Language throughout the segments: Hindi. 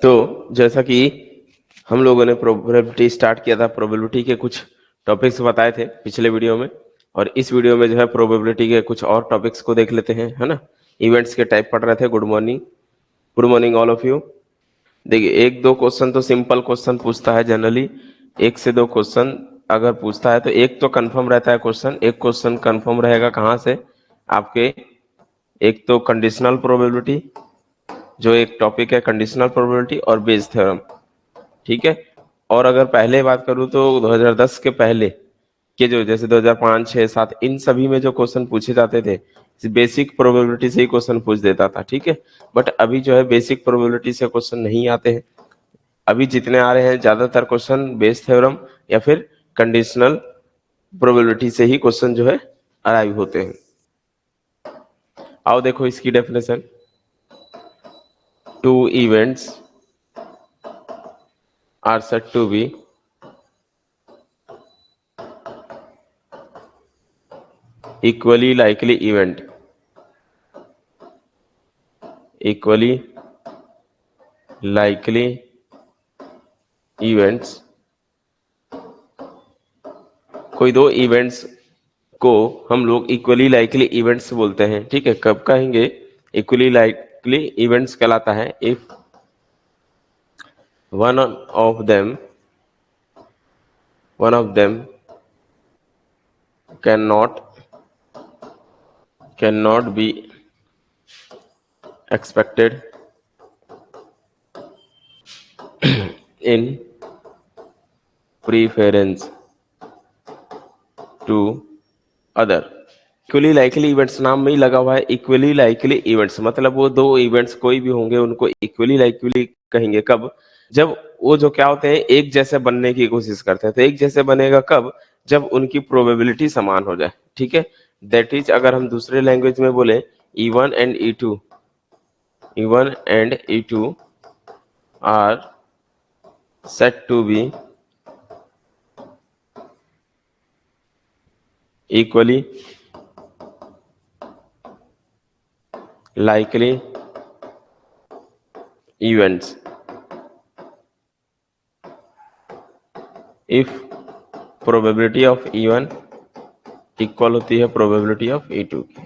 तो जैसा कि हम लोगों ने प्रोबेबिलिटी स्टार्ट किया था, प्रोबेबिलिटी के कुछ टॉपिक्स बताए थे पिछले वीडियो में, और इस वीडियो में जो है प्रोबेबिलिटी के कुछ और टॉपिक्स को देख लेते हैं, है ना। इवेंट्स के टाइप पढ़ रहे थे। Good morning all of you. देखिए, एक दो क्वेश्चन तो सिंपल क्वेश्चन पूछता है जनरली, एक से दो क्वेश्चन अगर पूछता है तो एक तो कंफर्म रहता है क्वेश्चन। एक क्वेश्चन कंफर्म रहेगा कहाँ से आपके, एक तो कंडीशनल प्रोबेबिलिटी, जो एक टॉपिक है कंडीशनल प्रोबेबिलिटी, और बेस थ्योरम, ठीक है। और अगर पहले बात करूं तो 2010 के पहले के जो, जैसे 2005, 6, 7, इन सभी में जो क्वेश्चन पूछे जाते थे बेसिक प्रोबेबिलिटी से ही क्वेश्चन पूछ देता था, ठीक है। बट अभी जो है बेसिक प्रोबेबिलिटी से क्वेश्चन नहीं आते हैं। अभी जितने आ रहे हैं ज्यादातर क्वेश्चन बेस थ्योरम या फिर कंडीशनल प्रोबेबिलिटी से ही क्वेश्चन जो है अराइव होते हैं। आओ देखो इसकी definition. Two events are said to be equally likely events, कोई दो इवेंट्स को हम लोग इक्वली लाइकली इवेंट्स बोलते हैं, ठीक है। कब कहेंगे इक्वली लाइकली इवेंट्स कहलाता है if one of them cannot be expected in preference to other। Equally likely events नाम में ही लगा हुआ है इक्वली लाइकली इवेंट्स, मतलब वो दो इवेंट्स कोई भी होंगे उनको इक्वली लाइकली कहेंगे कब, जब वो जो क्या होते हैं एक जैसे बनने की कोशिश करते हैं। तो एक जैसे बनेगा कब, जब उनकी प्रोबेबिलिटी समान हो जाए, ठीक है। दैट इज, अगर हम दूसरे लैंग्वेज में बोले, E1 and E2 are set to be equally likely events if probability of E1 equal होती है प्रोबेबिलिटी ऑफ E2 की।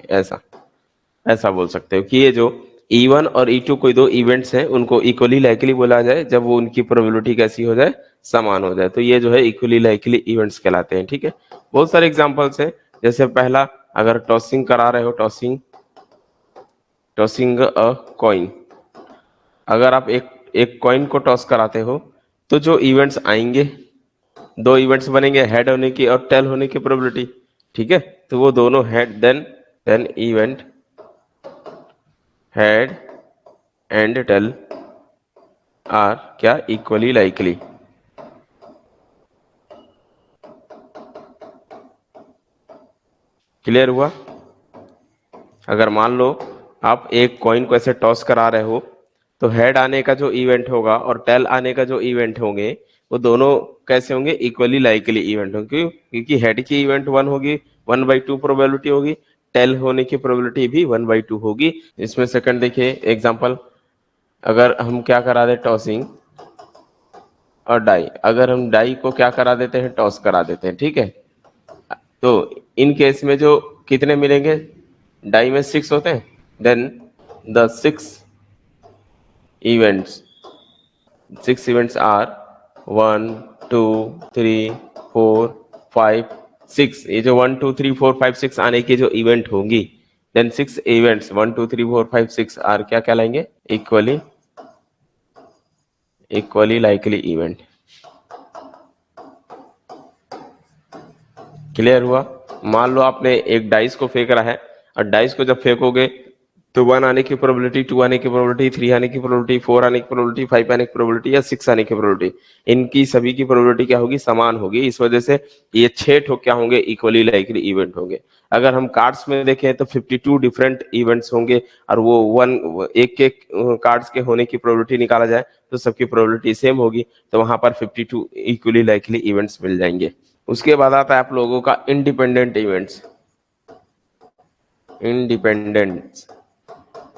ऐसा बोल सकते हो कि ये जो E1 और E2 कोई दो इवेंट्स हैं उनको इक्वली लाइकली बोला जाए जब वो उनकी प्रोबेबिलिटी कैसी हो जाए, समान हो जाए। तो ये जो है इक्वली लाइकली इवेंट्स कहलाते हैं, ठीक है। बहुत सारे एग्जांपल्स हैं। जैसे पहला, अगर टॉसिंग करा रहे हो, टॉसिंग अ कॉइन, अगर आप एक कॉइन को टॉस कराते हो तो जो इवेंट्स आएंगे, दो इवेंट्स बनेंगे, हेड होने की और टेल होने की प्रोबेबिलिटी, ठीक है। तो वो दोनों head, then event head and tail are क्या, इक्वली लाइकली। क्लियर हुआ। अगर मान लो आप एक कॉइन को ऐसे टॉस करा रहे हो तो हेड आने का जो इवेंट होगा और टेल आने का जो इवेंट होंगे वो दोनों कैसे होंगे, इक्वली लाइकली इवेंट होंगे। क्योंकि हेड की इवेंट 1 होगी, 1/2 प्रोबेबिलिटी होगी, टेल होने की प्रोबेबिलिटी भी 1/2 होगी। इसमें सेकंड देखिए एग्जांपल, अगर हम क्या करा दे, टॉसिंग और डाई, अगर हम डाई को क्या करा देते हैं, टॉस करा देते हैं, ठीक है। तो इन केस में जो कितने मिलेंगे, डाई में 6 होते हैं, देन द 6 इवेंट्स आर 1 2 3 4 5 6। ये जो 1 2 3 4 5 6 आने की जो इवेंट होंगी, देन 6 इवेंट्स 1 2 3 4 5 6 आर क्या कहलाएंगे, इक्वली लाइकली इवेंट। क्लियर हुआ। मान लो आपने एक डाइस को फेंक रहा है, और डाइस को जब फेंकोगे तो 1 आने की प्रोबेबिलिटी, 2 आने की प्रोबेबिलिटी, 3 आने की प्रोबेबिलिटी, 4 आने की प्रोबेबिलिटी, 5 आने की प्रोबेबिलिटी या 6 आने की प्रोबेबिलिटी, इनकी सभी की प्रोबेबिलिटी क्या होगी, समान होगी। इस वजह से ये 6 ठोक क्या होंगे, इक्वली लाइकली इवेंट होंगे। अगर हम कार्ड्स में देखें तो 52 डिफरेंट इवेंट्स होंगे, और वो एक एक कार्ड्स के होने की प्रोबेबिलिटी निकाला जाए तो सबकी प्रोबेबिलिटी सेम होगी, तो वहां पर 52 इक्वली लाइकली इवेंट्स मिल जाएंगे। उसके बाद आता है आप लोगों का इंडिपेंडेंट इवेंट्स।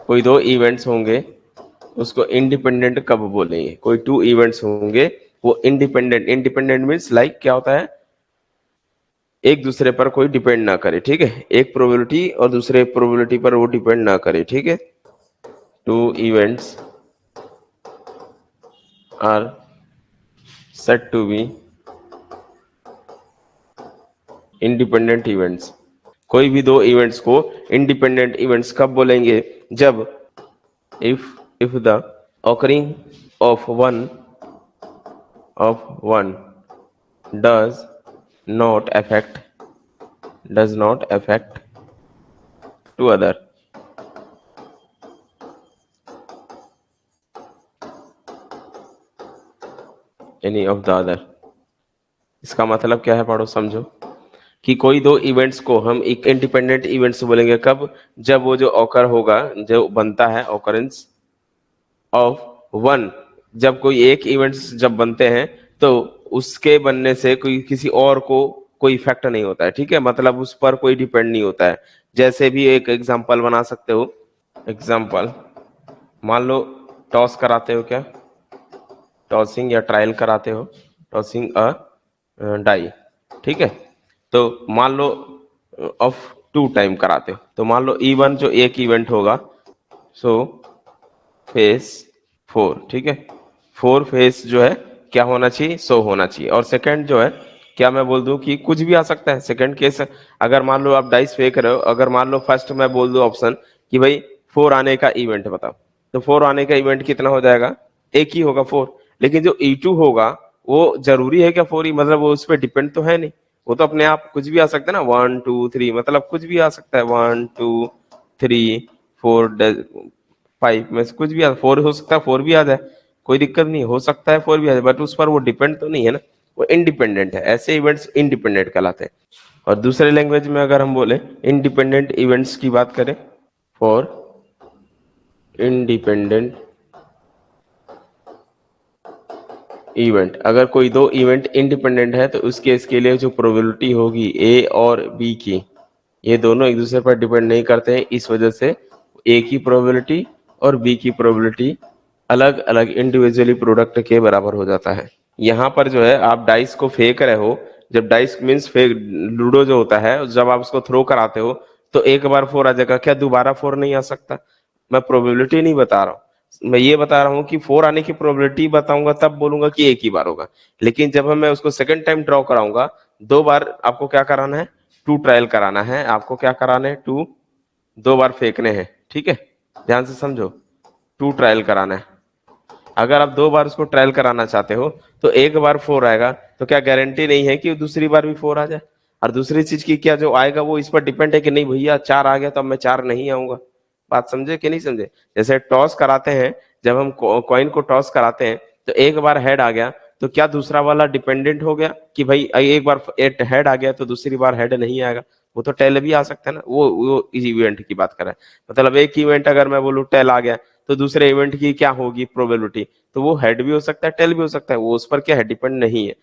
कोई दो इवेंट्स होंगे, उसको इंडिपेंडेंट कब बोलेंगे? कोई टू इवेंट्स होंगे वो इंडिपेंडेंट, इंडिपेंडेंट मीन्स लाइक क्या होता है, एक दूसरे पर कोई डिपेंड ना करे, ठीक है, एक प्रोबेबिलिटी और दूसरे प्रोबेबिलिटी पर वो डिपेंड ना करे, ठीक है। Two events are said to be independent events. कोई भी दो इवेंट्स को इंडिपेंडेंट इवेंट्स कब बोलेंगे? जब if the occurring of one does not affect to other। any of the other। इसका मतलब क्या है पढ़ो समझो, कि कोई दो इवेंट्स को हम एक इंडिपेंडेंट इवेंट्स बोलेंगे कब? जब वो जो ऑकर होगा, जो बनता है ऑकरेंस ऑफ वन, जब कोई एक इवेंट्स जब बनते हैं तो उसके बनने से कोई किसी और को कोई इफेक्ट नहीं होता है, ठीक है, मतलब उस पर कोई डिपेंड नहीं होता है। जैसे भी एक एग्जांपल बना सकते हो, एग्जांपल मान लो टॉस कराते हो, क्या टॉसिंग या ट्रायल कराते हो, टॉसिंग अ डाई, ठीक है, तो मान लो ऑफ टू टाइम कराते हो, तो मान लो E1 जो एक इवेंट होगा, सो फेस 4, ठीक है, 4 फेस जो है क्या होना चाहिए? शो होना चाहिए। और सेकंड जो है, क्या मैं बोल दूं कि कुछ भी आ सकता है सेकंड केस, अगर मान लो आप डाइस फेंक रहे हो, अगर मान लो फर्स्ट मैं बोल दूं ऑप्शन कि भाई 4 आने का इवेंट बताओ, तो 4 आने का इवेंट कितना हो जाएगा? एक ही होगा 4। लेकिन जो E2 होगा वो जरूरी है क्या 4 ही, मतलब वो उस पर डिपेंड तो है नहीं, वो तो अपने आप कुछ भी आ सकता है ना, 1 2 3, मतलब कुछ भी आ सकता है, 1 2 3 4 5 में से कुछ भी आ, 4 हो सकता है, 4 भी आ जाए, कोई दिक्कत नहीं, हो सकता है 4 भी आ जाए, बट उस पर वो डिपेंड तो नहीं है ना, वो इंडिपेंडेंट है। ऐसे इवेंट्स इंडिपेंडेंट कहलाते हैं। और दूसरे लैंग्वेज में अगर हम बोले इंडिपेंडेंट इवेंट्स की बात करें, फॉर इंडिपेंडेंट इवेंट, अगर कोई दो इवेंट इंडिपेंडेंट है तो उस केस के लिए जो प्रोबेबिलिटी होगी ए और बी की, ये दोनों एक दूसरे पर डिपेंड नहीं करते हैं, इस वजह से ए की प्रोबेबिलिटी और बी की प्रोबेबिलिटी अलग अलग इंडिविजुअली प्रोडक्ट के बराबर हो जाता है। यहाँ पर जो है आप डाइस को फेंक रहे हो, जब डाइस मीन्स फेंक, लूडो जो होता है जब आप उसको थ्रो कराते हो तो एक बार 4 आ जाएगा, क्या दोबारा 4 नहीं आ सकता? मैं प्रोबेबिलिटी नहीं बता रहा हूँ, मैं ये बता रहा हूँ कि 4 आने की प्रोबेबिलिटी बताऊंगा तब बोलूंगा कि एक ही बार होगा। लेकिन जब मैं उसको सेकंड टाइम ड्रॉ कराऊंगा, 2 बार आपको क्या कराना है? टू ट्रायल कराना है, आपको क्या कराना है? टू, 2 बार फेंकने हैं, ठीक है, ध्यान से समझो, टू ट्रायल कराना है। अगर आप 2 बार उसको ट्रायल कराना चाहते हो तो एक बार 4 आएगा, तो क्या गारंटी नहीं है कि दूसरी बार भी 4 आ जाए? और दूसरी चीज की क्या, जो आएगा वो इस पर डिपेंड है कि नहीं भैया 4 आ गया तो अब मैं 4 नहीं आऊंगा। बात समझे कि नहीं समझे? जैसे टॉस कराते हैं, जब हम कॉइन को टॉस कराते हैं तो एक बार हेड आ गया, तो क्या दूसरा वाला डिपेंडेंट हो गया कि भाई एक बार एट हेड आ गया तो दूसरी बार हेड नहीं आएगा? वो तो टेल भी आ सकता है ना, वो इस इवेंट की बात कर रहा है। मतलब एक इवेंट अगर मैं बोलूँ टेल आ गया, तो दूसरे इवेंट की क्या होगी प्रोबेबिलिटी? तो वो हेड भी हो सकता है, टेल भी हो सकता है, वो उस पर क्या है, डिपेंड नहीं है।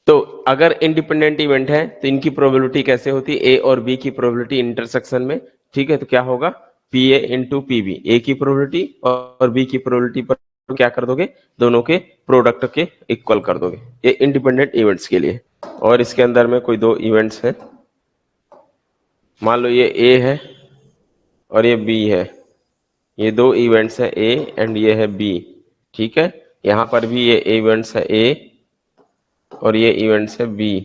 तो अगर इंडिपेंडेंट इवेंट है तो इनकी प्रोबेबिलिटी कैसे होती है? ए और बी की प्रोबेबिलिटी इंटरसेक्शन में, ठीक है, तो क्या होगा? P A into P B, A की प्रोबेबिलिटी और बी की प्रोबेबिलिटी पर क्या कर दोगे? दोनों के प्रोडक्ट के इक्वल कर दोगे। ये इंडिपेंडेंट इवेंट्स के लिए। और इसके अंदर में कोई दो इवेंट्स है, मान लो ये ए है और ये बी है, ये दो इवेंट्स है ए एंड ये है बी, ठीक है, यहाँ पर भी ये इवेंट्स है ए और ये इवेंट्स है बी।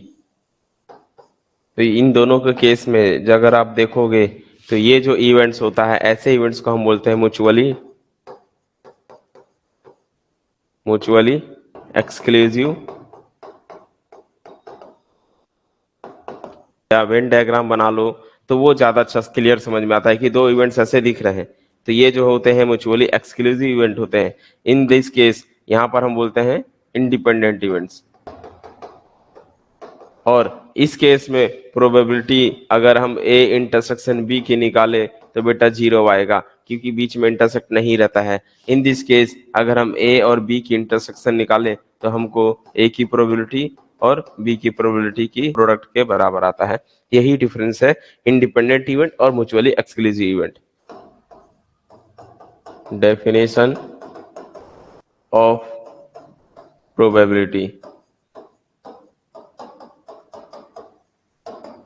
तो इन दोनों के केस में अगर आप देखोगे तो ये जो इवेंट्स होता है, ऐसे इवेंट्स को हम बोलते हैं म्यूचुअली एक्सक्लूसिव, या वेन डायग्राम बना लो तो वो ज्यादा अच्छा क्लियर समझ में आता है कि दो इवेंट्स ऐसे दिख रहे हैं, तो ये जो होते हैं म्यूचुअली एक्सक्लूसिव इवेंट होते हैं। इन दिस केस यहाँ पर हम बोलते हैं इंडिपेंडेंट इवेंट्स। और इस केस में प्रोबेबिलिटी अगर हम ए इंटरसेक्शन बी की निकाले तो बेटा 0 आएगा, क्योंकि बीच में इंटरसेक्ट नहीं रहता है। इन दिस केस अगर हम ए और बी की इंटरसेक्शन निकाले तो हमको ए की प्रोबेबिलिटी और बी की प्रोबेबिलिटी की प्रोडक्ट के बराबर आता है। यही डिफरेंस है इंडिपेंडेंट इवेंट और mutually exclusive event. Definition of probability.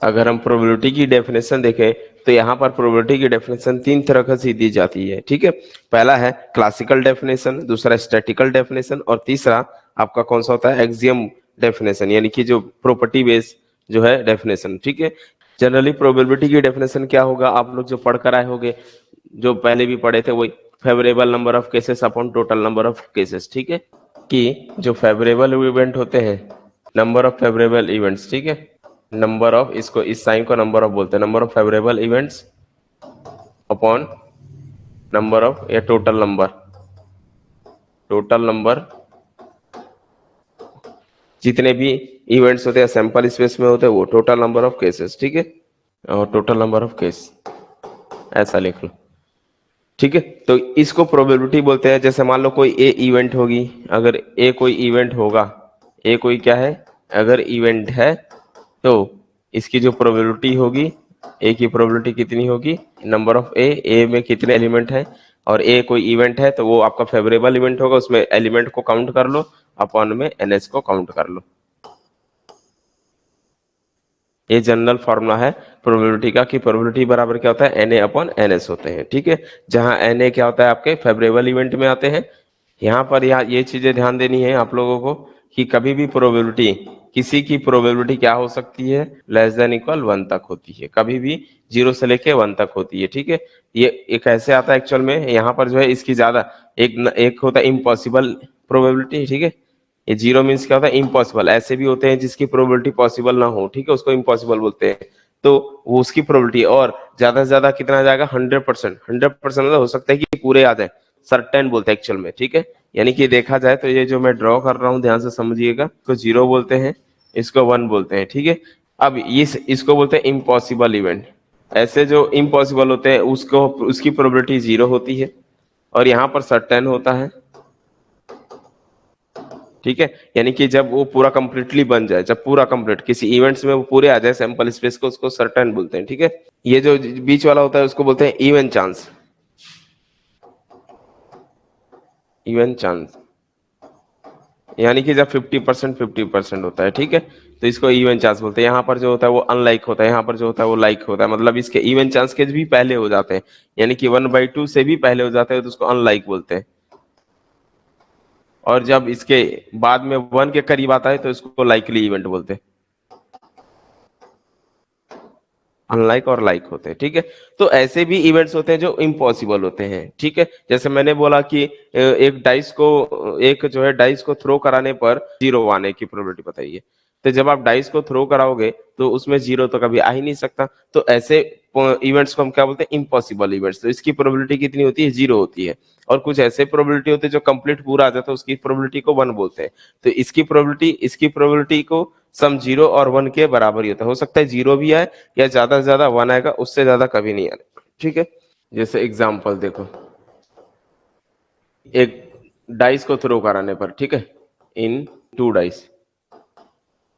अगर हम प्रोबेबिलिटी की डेफिनेशन देखें तो यहाँ पर प्रोबेबिलिटी की डेफिनेशन तीन तरह से दी जाती है, ठीक है। पहला है क्लासिकल डेफिनेशन, दूसरा स्टैटिकल डेफिनेशन, और तीसरा आपका कौन सा होता है, एक्सियम डेफिनेशन, यानी कि जो प्रॉपर्टी बेस्ड जो है डेफिनेशन, ठीक है। जनरली प्रोबेबिलिटी की डेफिनेशन क्या होगा, आप लोग जो पढ़ कर आए होंगे, जो पहले भी पढ़े थे, वही favourable number of cases upon total number of cases, ठीक है। कि जो फेवरेबल इवेंट होते हैं, नंबर ऑफ फेवरेबल इवेंट्स, ठीक है, नंबर ऑफ, इसको इस साइन को नंबर ऑफ बोलते हैं, number of favourable events upon number of, या टोटल नंबर जितने भी इवेंट्स होते हैं सैंपल स्पेस में होते हैं वो टोटल नंबर ऑफ केसेस, ठीक है। और टोटल नंबर ऑफ केस ऐसा लिख लो, ठीक है। तो इसको प्रोबेबिलिटी बोलते हैं। जैसे मान लो कोई ए इवेंट होगी, अगर ए कोई इवेंट होगा, ए कोई क्या है, अगर इवेंट है, तो इसकी जो प्रोबेबिलिटी होगी, ए की प्रोबेबिलिटी कितनी होगी, नंबर ऑफ ए में कितने एलिमेंट है, और ए कोई इवेंट है तो वो आपका फेवरेबल इवेंट होगा, उसमें एलिमेंट को काउंट कर लो, अपॉन में एनएस को काउंट कर लो। ये जनरल फॉर्मूला है प्रोबेबिलिटी का, कि प्रोबेबिलिटी बराबर क्या होता है, n A upon n S होते हैं, ठीक है। जहां एन ए क्या होता है, आपके फेवरेबल इवेंट में आते हैं। यहाँ पर ये चीजें ध्यान देनी है आप लोगों को, कि कभी भी प्रोबेबिलिटी, किसी की प्रोबेबिलिटी क्या हो सकती है, लेस देन इक्वल 1 तक होती है, कभी भी 0 से लेके 1 तक होती है, ठीक है। ये एक ऐसे आता है एक्चुअल में, यहाँ पर जो है इसकी ज्यादा, एक होता है इम्पॉसिबल प्रोबेबिलिटी, ठीक है। ये 0 मीन्स क्या होता है, इम्पॉसिबल। ऐसे भी होते हैं जिसकी प्रोबेबिलिटी पॉसिबल ना हो, ठीक है, उसको इम्पॉसिबल बोलते हैं। तो वो उसकी प्रोबेबिलिटी, और ज्यादा से ज्यादा कितना आ जाएगा, 100%। 100% मतलब हो सकता है कि पूरे आ जाए, सर्टेन बोलते हैं एक्चुअल में, ठीक है। यानी कि देखा जाए तो ये जो मैं ड्रॉ कर रहा हूँ, ध्यान से समझिएगा, इसको 0 बोलते हैं, इसको 1 बोलते हैं, ठीक है। अब इसको बोलते हैं इम्पॉसिबल इवेंट। ऐसे जो इम्पॉसिबल होते हैं उसको, उसकी प्रोबेबिलिटी 0 होती है, और यहाँ पर सर्टेन होता है, ठीक है। यानी कि जब वो पूरा कंप्लीटली बन जाए, जब पूरा कंप्लीट किसी इवेंट्स में वो पूरे आ जाए सैंपल स्पेस को, उसको सर्टेन बोलते हैं, ठीक है। ये जो बीच वाला होता है उसको बोलते हैं इवन चांस, इवन चांस, यानी कि जब 50% 50% होता है, ठीक है, तो इसको इवन चांस बोलते हैं। यहाँ पर जो होता है वो अनलाइक होता है, यहाँ पर जो होता है वो लाइक होता है, मतलब इसके इवन चांस के भी पहले हो जाते हैं, यानी कि 1/2 से भी पहले हो जाते हैं तो उसको अनलाइक बोलते हैं। और जब इसके बाद में 1 के करीब आता है तो इसको लाइकली इवेंट बोलते हैं। अनलाइक और लाइक होते हैं, ठीक है। तो ऐसे भी इवेंट्स होते हैं जो इम्पॉसिबल होते हैं, ठीक है। जैसे मैंने बोला कि एक डाइस को, एक जो है डाइस को थ्रो कराने पर 0 आने की प्रोबेबिलिटी बताइए। तो जब आप डाइस को थ्रो कराओगे तो उसमें 0 तो कभी आ ही नहीं सकता। तो ऐसे इवेंट्स को हम क्या बोलते हैं, इम्पॉसिबल इवेंट्स। तो इसकी प्रोबेबिलिटी कितनी होती है, 0 होती है। और कुछ ऐसे प्रोबेबिलिटी होते हैं जो कंप्लीट पूरा आ जाता है, उसकी प्रोबेबिलिटी को 1 बोलते हैं। तो इसकी प्रोबेबिलिटी को सम 0 और 1 के बराबर ही होता है। हो सकता है 0 भी आए, या ज्यादा से ज्यादा 1 आएगा, उससे ज्यादा कभी नहीं आएगा, ठीक है। जैसे एग्जांपल देखो, एक डाइस को थ्रो कराने पर, ठीक है, in two dice,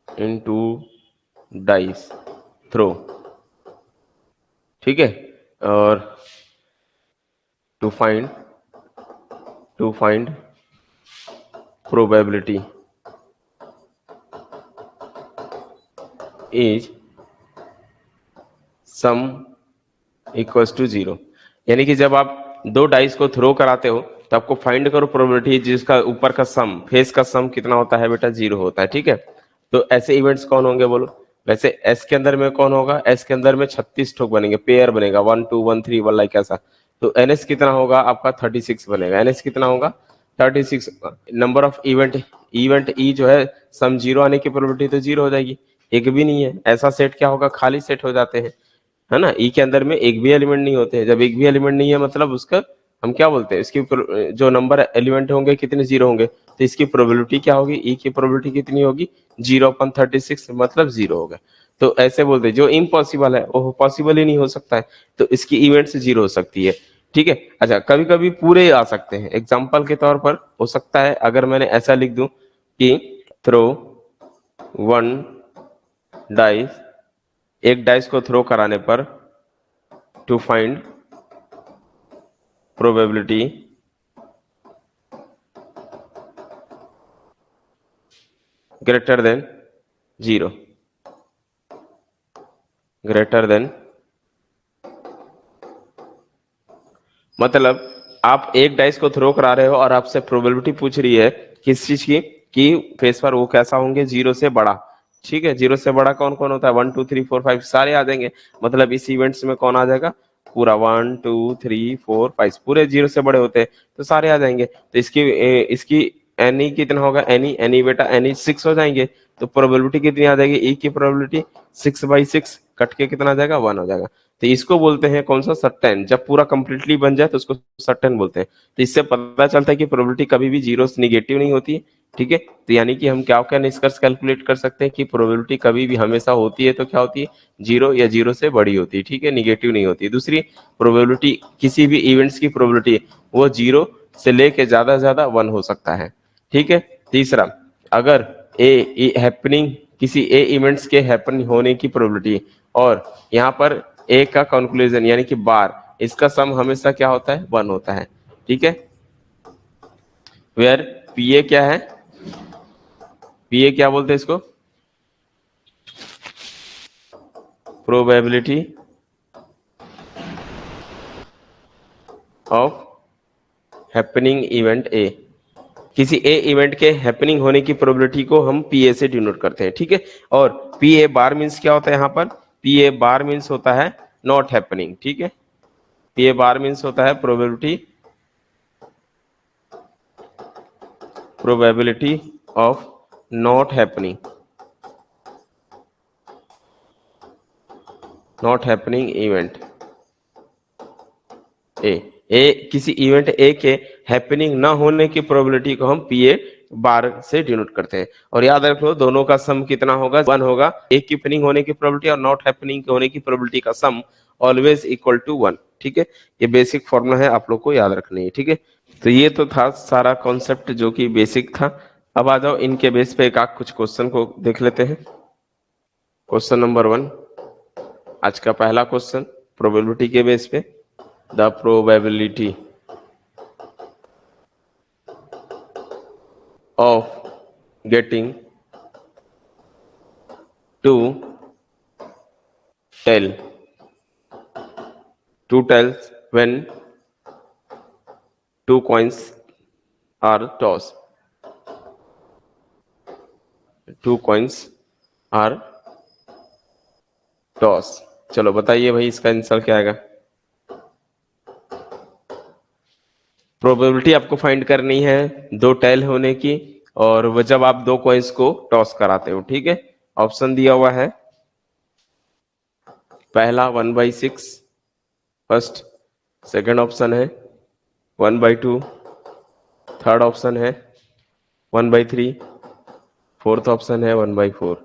in two dice throw, ठीक है, और to find probability is sum equals to 0। यानी कि जब आप दो डाइस को थ्रो कराते हो तो आपको फाइंड करो प्रोबेबिलिटी जिसका ऊपर का सम, फेस का सम कितना होता है बेटा, 0 होता है, ठीक है। तो ऐसे इवेंट्स कौन होंगे बोलो। वैसे एस के अंदर में कौन होगा, एस के अंदर में 36 ठोक बनेंगे, पेयर बनेगा, 1 2 1 3 1 लाइक ऐसा। तो एनएस कितना होगा आपका, 36 बनेगा। एनएस कितना होगा, 36। नंबर ऑफ इवेंट ई जो है, सम 0 आने की प्रोबेबिलिटी तो 0 हो जाएगी, एक भी नहीं है। ऐसा सेट क्या होगा, खाली सेट हो जाते हैं, है ना। ई के अंदर में एक भी एलिमेंट नहीं होते हैं। जब एक भी एलिमेंट नहीं है मतलब उसका हम क्या बोलते हैं, इसकी जो नंबर एलिमेंट होंगे कितने, 0 होंगे, तो इसकी प्रोबेबिलिटी क्या होगी, ई की प्रोबेबिलिटी कितनी होगी, 0/36, मतलब 0 होगा। तो ऐसे बोलते हैं जो इम्पॉसिबल है वो पॉसिबल ही नहीं हो सकता है, तो इसकी इवेंट से 0 हो सकती है, ठीक है। अच्छा, कभी कभी पूरे आ सकते हैं। एग्जाम्पल के तौर पर हो सकता है, अगर मैंने ऐसा लिख दूं कि थ्रो 1 डाइस, एक डाइस को थ्रो कराने पर to find probability greater than 0, greater than, मतलब आप एक डाइस को थ्रो करा रहे हो और आपसे प्रोबेबिलिटी पूछ रही है किस चीज की, कि फेस पर वो कैसा होंगे, 0 से बड़ा। ठीक है, 0 से बड़ा कौन कौन होता है, 1 2 3 4 5 सारे आ जाएंगे। मतलब इस इवेंट्स में कौन आ जाएगा, पूरा 1 2 3 4 5 पूरे 0 से बड़े होते हैं तो सारे आ जाएंगे। तो इसकी एनी कितना होगा, एनी बेटा एनी 6 हो जाएंगे। तो प्रोबेबिलिटी कितनी आ जाएगी, ई की प्रोबेबिलिटी 6/6 कट के कितना आ जाएगा, 1 हो जाएगा। तो इसको बोलते हैं कौन सा, सर्टेन। जब पूरा कंप्लीटली बन जाए तो उसको सर्टेन बोलते हैं। तो इससे पता चलता है कि प्रोबेबिलिटी कभी भी जीरो से निगेटिव नहीं होती है। ठीक है, तो यानी कि हम क्या क्या निष्कर्ष कैलकुलेट कर सकते हैं कि प्रोबेबिलिटी कभी भी हमेशा होती है तो क्या होती है, 0 या 0 से बड़ी होती है। ठीक है, निगेटिव नहीं होती है। दूसरी प्रोबेबिलिटी, किसी भी इवेंट्स की प्रोबेबिलिटी वो 0 से लेके ज्यादा से ज्यादा 1 हो सकता है। ठीक है, तीसरा, अगर ए हैपनिंग, किसी ए इवेंट्स के हैपन होने की प्रोबेबिलिटी और यहाँ पर ए का कंक्लूजन यानी कि बार, इसका सम हमेशा क्या होता है, 1 होता है। ठीक है, वेयर पी ए क्या है, पी ए क्या बोलते हैं इसको, probability of happening event A. किसी ए इवेंट के हैपनिंग होने की प्रोबेबिलिटी को हम पी ए से डिनोट करते हैं। ठीक है, और पी ए बार मीन्स क्या होता है, यहाँ पर पी ए बार मीन्स होता है नॉट हैपनिंग। ठीक है, पी ए बार मीन्स होता है probability of not happening, not happening event A. किसी इवेंट ए के हैपनिंग ना होने की प्रोबेबिलिटी को हम पी ए बार से डिनोट करते हैं। और याद रखो दोनों का सम कितना होगा, 1 होगा। एक की हैपनिंग होने की प्रोबेबिलिटी और नॉट हैपनिंग होने की प्रोबेबिलिटी का सम ऑलवेज इक्वल टू 1। ठीक है, ये बेसिक फॉर्मूला है, आप लोग को याद रखनी है। ठीक है, तो ये तो था सारा कॉन्सेप्ट जो कि बेसिक था। अब आ जाओ इनके बेस पे एक आध कुछ क्वेश्चन को देख लेते हैं। क्वेश्चन नंबर 1, आज का पहला क्वेश्चन प्रोबेबिलिटी के बेस पे, the probability of getting to tell, to tells when two coins are tossed, two coins are tossed। चलो बताइए भाई इसका आंसर क्या आएगा। प्रोबेबिलिटी आपको फाइंड करनी है दो टेल होने की, और वो जब आप दो कॉइन्स को टॉस कराते हो। ठीक है, ऑप्शन दिया हुआ है, पहला 1/6 फर्स्ट, सेकंड ऑप्शन है 1/2, थर्ड ऑप्शन है 1/3, फोर्थ ऑप्शन है 1/4।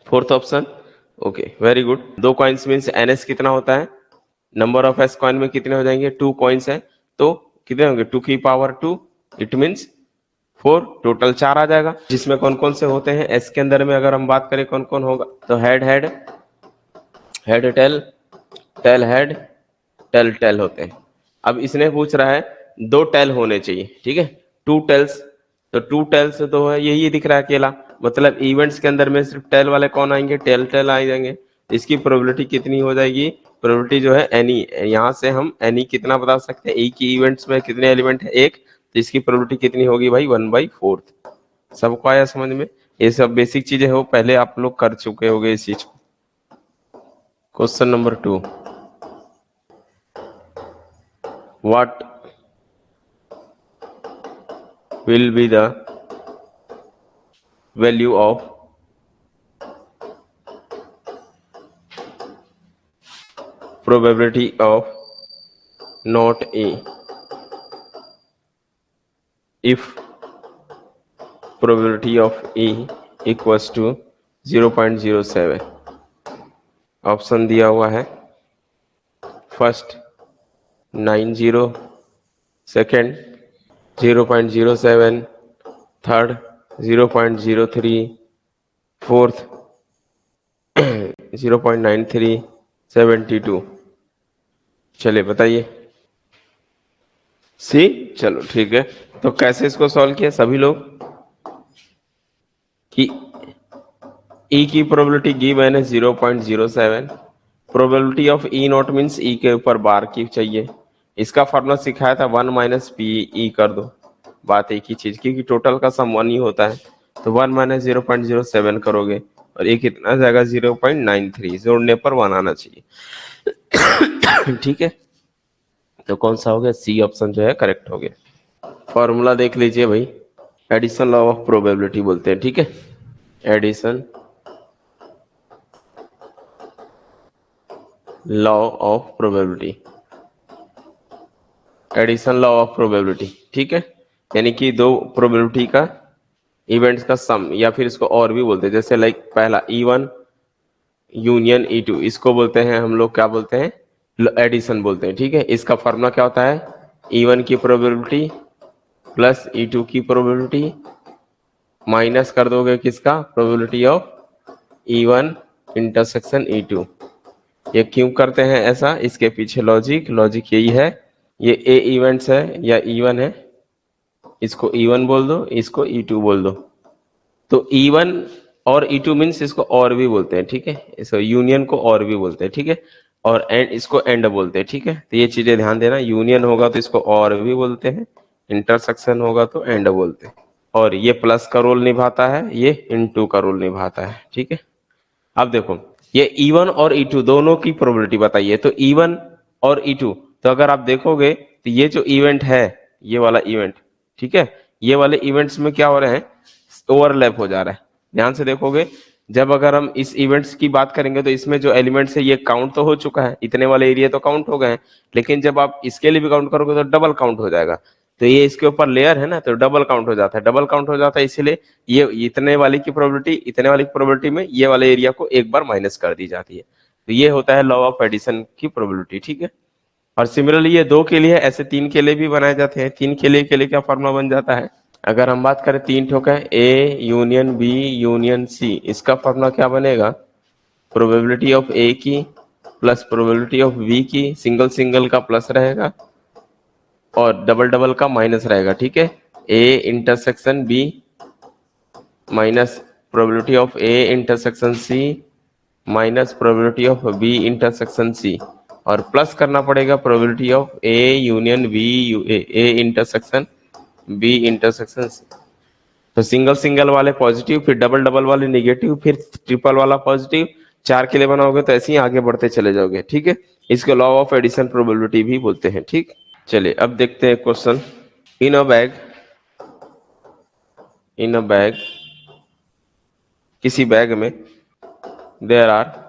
Fourth option, okay very good. दो कॉइन्स मीन्स एनएस कितना होता है, नंबर ऑफ एस कॉइन में कितने हो जाएंगे, 2 कॉइन्स है तो कितने होंगे, 2⁻², इट मीन्स 4, टोटल 4 आ जाएगा। जिसमें कौन कौन से होते हैं एस के अंदर में, अगर हम बात करें कौन कौन होगा, तो head head, head tail, tail head, tail tail होते हैं। अब इसने पूछ रहा है दो टेल होने चाहिए। ठीक है, 2 टेल्स, तो 2 टेल्स तो है यही दिख रहा है अकेला, मतलब इवेंट्स के अंदर में सिर्फ टेल वाले कौन आएंगे, टेल टेल आ जाएंगे। इसकी प्रोबेबिलिटी कितनी हो जाएगी, प्रोबेबिलिटी जो है एनी, यहाँ से हम एनी कितना बता सकते हैं, ए की इवेंट्स में कितने एलिमेंट है, एक, तो इसकी प्रोबेबिलिटी कितनी होगी भाई, 1/4। सबको आया समझ में, ये सब बेसिक चीजें हो, पहले आप लोग कर चुके होंगे इस चीज को। Question number 2, what will be the value of probability of not A if probability of A equals to 0.07। Option दिया हुआ है, फर्स्ट 90, सेकेंड 0.07, थर्ड 0.03, फोर्थ 0.93, 72। चलिए बताइए सी। चलो ठीक है, तो कैसे इसको सॉल्व किया सभी लोग, कि ई की प्रोबेबिलिटी गी मैंने 0.07, probability of E not means ई के ऊपर बार की चाहिए। इसका फॉर्मूला सिखाया था 1 माइनस पी ई कर दो, बात एक ही चीज, क्योंकि टोटल का सम 1 ही होता है। तो 1 माइनस 0.07 करोगे और ये कितना जाएगा 0.93, जोड़ने पर 1 आना चाहिए। ठीक है, तो कौन सा हो गया, सी ऑप्शन जो है करेक्ट हो गया। फॉर्मूला देख लीजिए भाई, एडिशन लॉ ऑफ प्रोबेबिलिटी बोलते हैं। ठीक है, addition law of probability, addition law of probability. ठीक है, यानी कि दो प्रोबेबिलिटी का इवेंट्स का सम, या फिर इसको और भी बोलते हैं, जैसे लाइक पहला E1 यूनियन E2, इसको बोलते हैं हम लोग क्या बोलते हैं, एडिशन बोलते हैं। ठीक है, इसका फॉर्मूला क्या होता है, E1 की प्रोबेबिलिटी प्लस E2 की प्रोबेबिलिटी माइनस कर दोगे किसका, probability of E1 intersection E2। ये क्यों करते हैं ऐसा, इसके पीछे लॉजिक यही है, ये ए इवेंट्स है या E1 है, इसको E1 बोल दो, इसको E2 बोल दो। तो E1 और E2 मीन्स इसको और भी बोलते हैं। ठीक है, इसको यूनियन को और भी बोलते हैं। ठीक है, और एंड इसको एंड बोलते हैं। ठीक है, तो ये चीजें ध्यान देना, यूनियन होगा तो इसको और भी बोलते हैं, इंटरसेक्शन होगा तो एंड बोलते हैं। और ये प्लस का रोल निभाता है, ये इनटू का रोल निभाता है। ठीक है, अब देखो ये E1 और E2 दोनों की प्रोबेबिलिटी बताइए, तो E1 और E2, तो अगर आप देखोगे तो ये जो इवेंट है, ये वाला इवेंट, ठीक है, ये वाले इवेंट्स में क्या हो रहे हैं, ओवरलैप हो जा रहा है। ध्यान से देखोगे, जब अगर हम इस इवेंट्स की बात करेंगे तो इसमें जो एलिमेंट्स है ये काउंट तो हो चुका है, इतने वाले एरिया तो काउंट हो गए हैं, लेकिन जब आप इसके लिए भी काउंट करोगे तो डबल काउंट हो जाएगा। तो ये इसके ऊपर लेयर है ना, तो डबल काउंट हो जाता है, डबल काउंट हो जाता है, इसीलिए ये इतने वाली की प्रोबेबिलिटी, इतने वाली की प्रोबेबिलिटी में ये वाले एरिया को एक बार माइनस कर दी जाती है। तो ये होता है लॉ ऑफ एडिशन की प्रोबेबिलिटी। ठीक है, और सिमिलरली ये दो के लिए, ऐसे तीन के लिए भी बनाए जाते हैं। तीन के लिए क्या फॉर्मूला बन जाता है, अगर हम बात करें तीन ठोक है, A union B union C, इसका फॉर्मूला क्या बनेगा, प्रोबेबिलिटी ऑफ ए की प्लस प्रोबेबिलिटी ऑफ बी की, सिंगल सिंगल का प्लस रहेगा और डबल डबल का माइनस रहेगा। ठीक है, A intersection B minus probability of A intersection C minus probability of B intersection C, और प्लस करना पड़ेगा probability of A union B, A intersection B intersection C. तो सिंगल सिंगल वाले पॉजिटिव, फिर डबल डबल वाले निगेटिव, फिर ट्रिपल वाला पॉजिटिव, चार के लिए बनाओगे तो ऐसे ही आगे बढ़ते चले जाओगे। ठीक है, इसको लॉ ऑफ एडिशन प्रोबेबिलिटी भी बोलते हैं। ठीक, चलिए अब देखते हैं question. In a bag, in a bag, किसी बैग में there are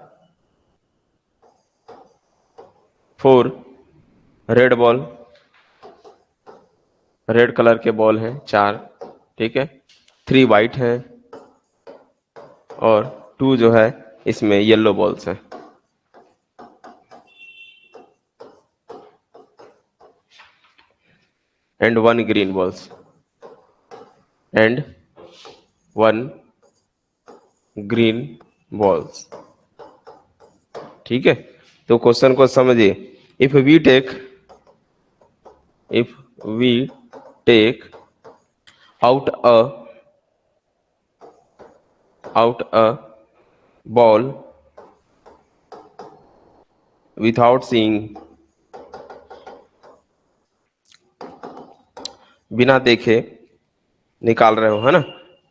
4 red ball, red colour के बॉल हैं 4। ठीक है, 3 वाइट हैं और 2 जो है इसमें येलो बॉल्स हैं। And 1 green balls, and 1 green balls. ठीक है, तो क्वेश्चन को समझिए। If we take, if we take out a ball without seeing, बिना देखे निकाल रहे हो, है ना,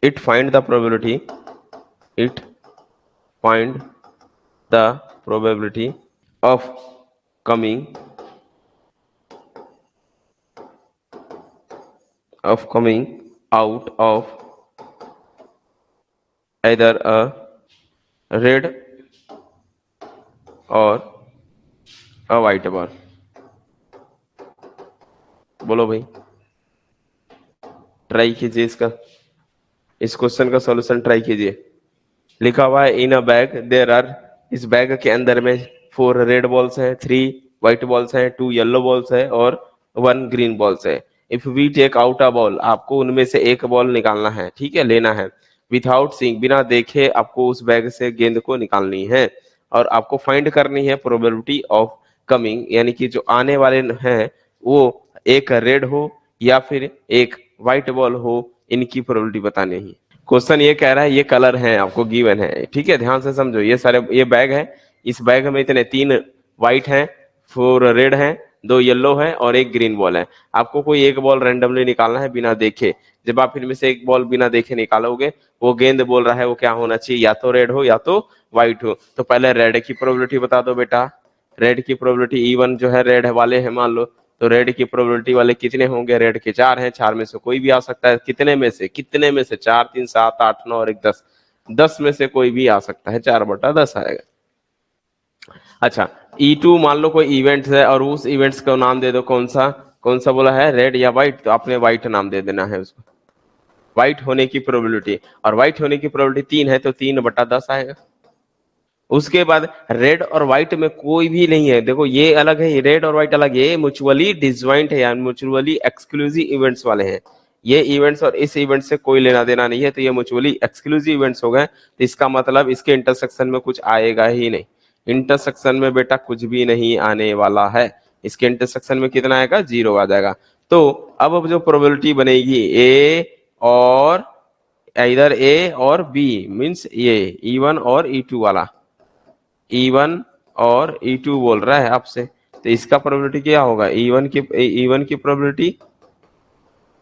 it find the probability, it find the probability of coming, of coming out of either a red or a white ball। बोलो भाई, ट्राई कीजिए इसका, इस क्वेश्चन का सॉल्यूशन ट्राई कीजिए। लिखा हुआ है इन अ बैग देयर आर, इस बैग के अंदर में 4 रेड बॉल्स हैं, 3 व्हाइट बॉल्स हैं, 2 येलो बॉल्स है और 1 ग्रीन बॉल्स है। If we take out a ball, आपको उनमें से एक बॉल निकालना है। ठीक है, लेना है, विथआउट सीइंग, बिना देखे आपको उस बैग से गेंद को निकालनी है, और आपको फाइंड करनी है प्रोबेबिलिटी ऑफ कमिंग, यानी कि जो आने वाले हैं वो एक रेड हो या फिर एक व्हाइट बॉल हो, इनकी प्रोबेबिलिटी बतानी है। क्वेश्चन ये कह रहा है ये कलर है आपको गिवन है, ठीक है, ध्यान से समझो। ये सारे, ये बैग है, इस बैग में इतने 3 व्हाइट हैं, 4 रेड हैं, 2 येलो है और 1 ग्रीन बॉल है। आपको कोई एक बॉल रैंडमली निकालना है बिना देखे। जब आप इनमें से एक बॉल बिना देखे निकालोगे, वो गेंद बोल रहा है वो क्या होना चाहिए, या तो रेड हो या तो व्हाइट हो। तो पहले रेड की प्रोबेबिलिटी बता दो बेटा। रेड की प्रोबेबिलिटी इवन जो है रेड वाले हैं मान लो, तो रेड की प्रोबेबिलिटी वाले कितने होंगे, रेड के 4 हैं, 4 में से कोई भी आ सकता है। कितने में से, कितने में से, 4 3 7 8 9 और 1 10, 10 में से कोई भी आ सकता है, 4/10 आएगा। अच्छा, E2 मान लो कोई इवेंट है और उस इवेंट्स का नाम दे दो, कौन सा बोला है, रेड या व्हाइट, तो आपने व्हाइट नाम दे देना है उसको। व्हाइट होने की प्रोबेबिलिटी, और व्हाइट होने की प्रोबेबिलिटी 3 है तो 3/10 आएगा। उसके बाद रेड और व्हाइट में कोई भी नहीं है, देखो ये अलग है, रेड और व्हाइट अलग है, ये म्यूचुअली डिसज्वाइंट है या म्यूचुअली एक्सक्लूसिव इवेंट्स वाले हैं। ये इवेंट्स और इस इवेंट से कोई लेना देना नहीं है, तो ये म्यूचुअली एक्सक्लूसिव इवेंट्स हो गए। तो इसका मतलब इसके इंटरसेक्शन में कुछ आएगा ही नहीं। इंटरसेक्शन में बेटा कुछ भी नहीं आने वाला है। इसके इंटरसेक्शन में कितना आएगा, 0 आ जाएगा। तो अब जो प्रोबेबिलिटी बनेगी ए और, इधर ए और बी मीन्स ये E1 और E2 वाला, E1 और E2 बोल रहा है आपसे, तो इसका प्रोबेबिलिटी क्या होगा, E1 की प्रोबेबिलिटी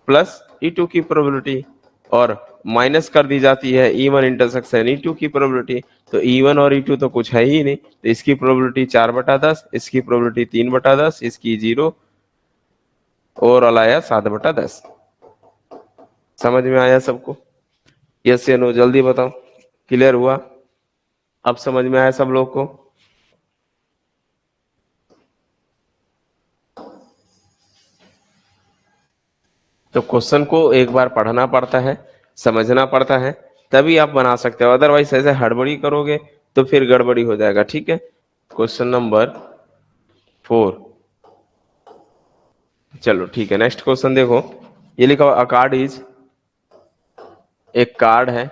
प्लस E2 की प्रोबेबिलिटी, और माइनस कर दी जाती है E1 इंटरसेक्शन E2 की प्रोबेबिलिटी। तो E1 और E2 तो कुछ है ही नहीं, तो इसकी प्रोबेबिलिटी 4/10, इसकी प्रोबेबिलिटी 3/10, इसकी 0, ओवरऑल आया 7/10। समझ में आया सबको, यस या नो, जल्दी बताओ, क्लियर हुआ, अब समझ में आया सब लोग को। तो क्वेश्चन को एक बार पढ़ना पड़ता है, समझना पड़ता है, तभी आप बना सकते हो, अदरवाइज ऐसे हड़बड़ी करोगे तो फिर गड़बड़ी हो जाएगा, ठीक है। क्वेश्चन नंबर 4, चलो ठीक है, नेक्स्ट क्वेश्चन देखो। ये लिखा हुआ, अ कार्ड इज, एक कार्ड है,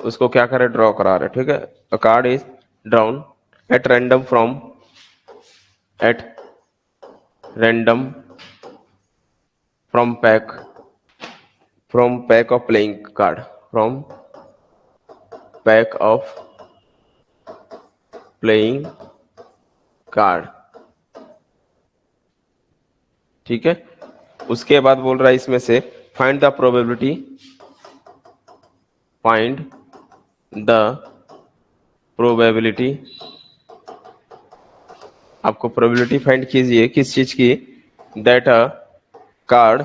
उसको क्या करे, ड्रॉ करा रहे, ठीक है। अ card is drawn at random at random from pack of playing card, from pack of playing card, ठीक है। उसके बाद बोल रहा है इसमें से find the probability, find the probability, आपको प्रोबेबिलिटी फाइंड कीजिए किस चीज की, दैट अ कार्ड,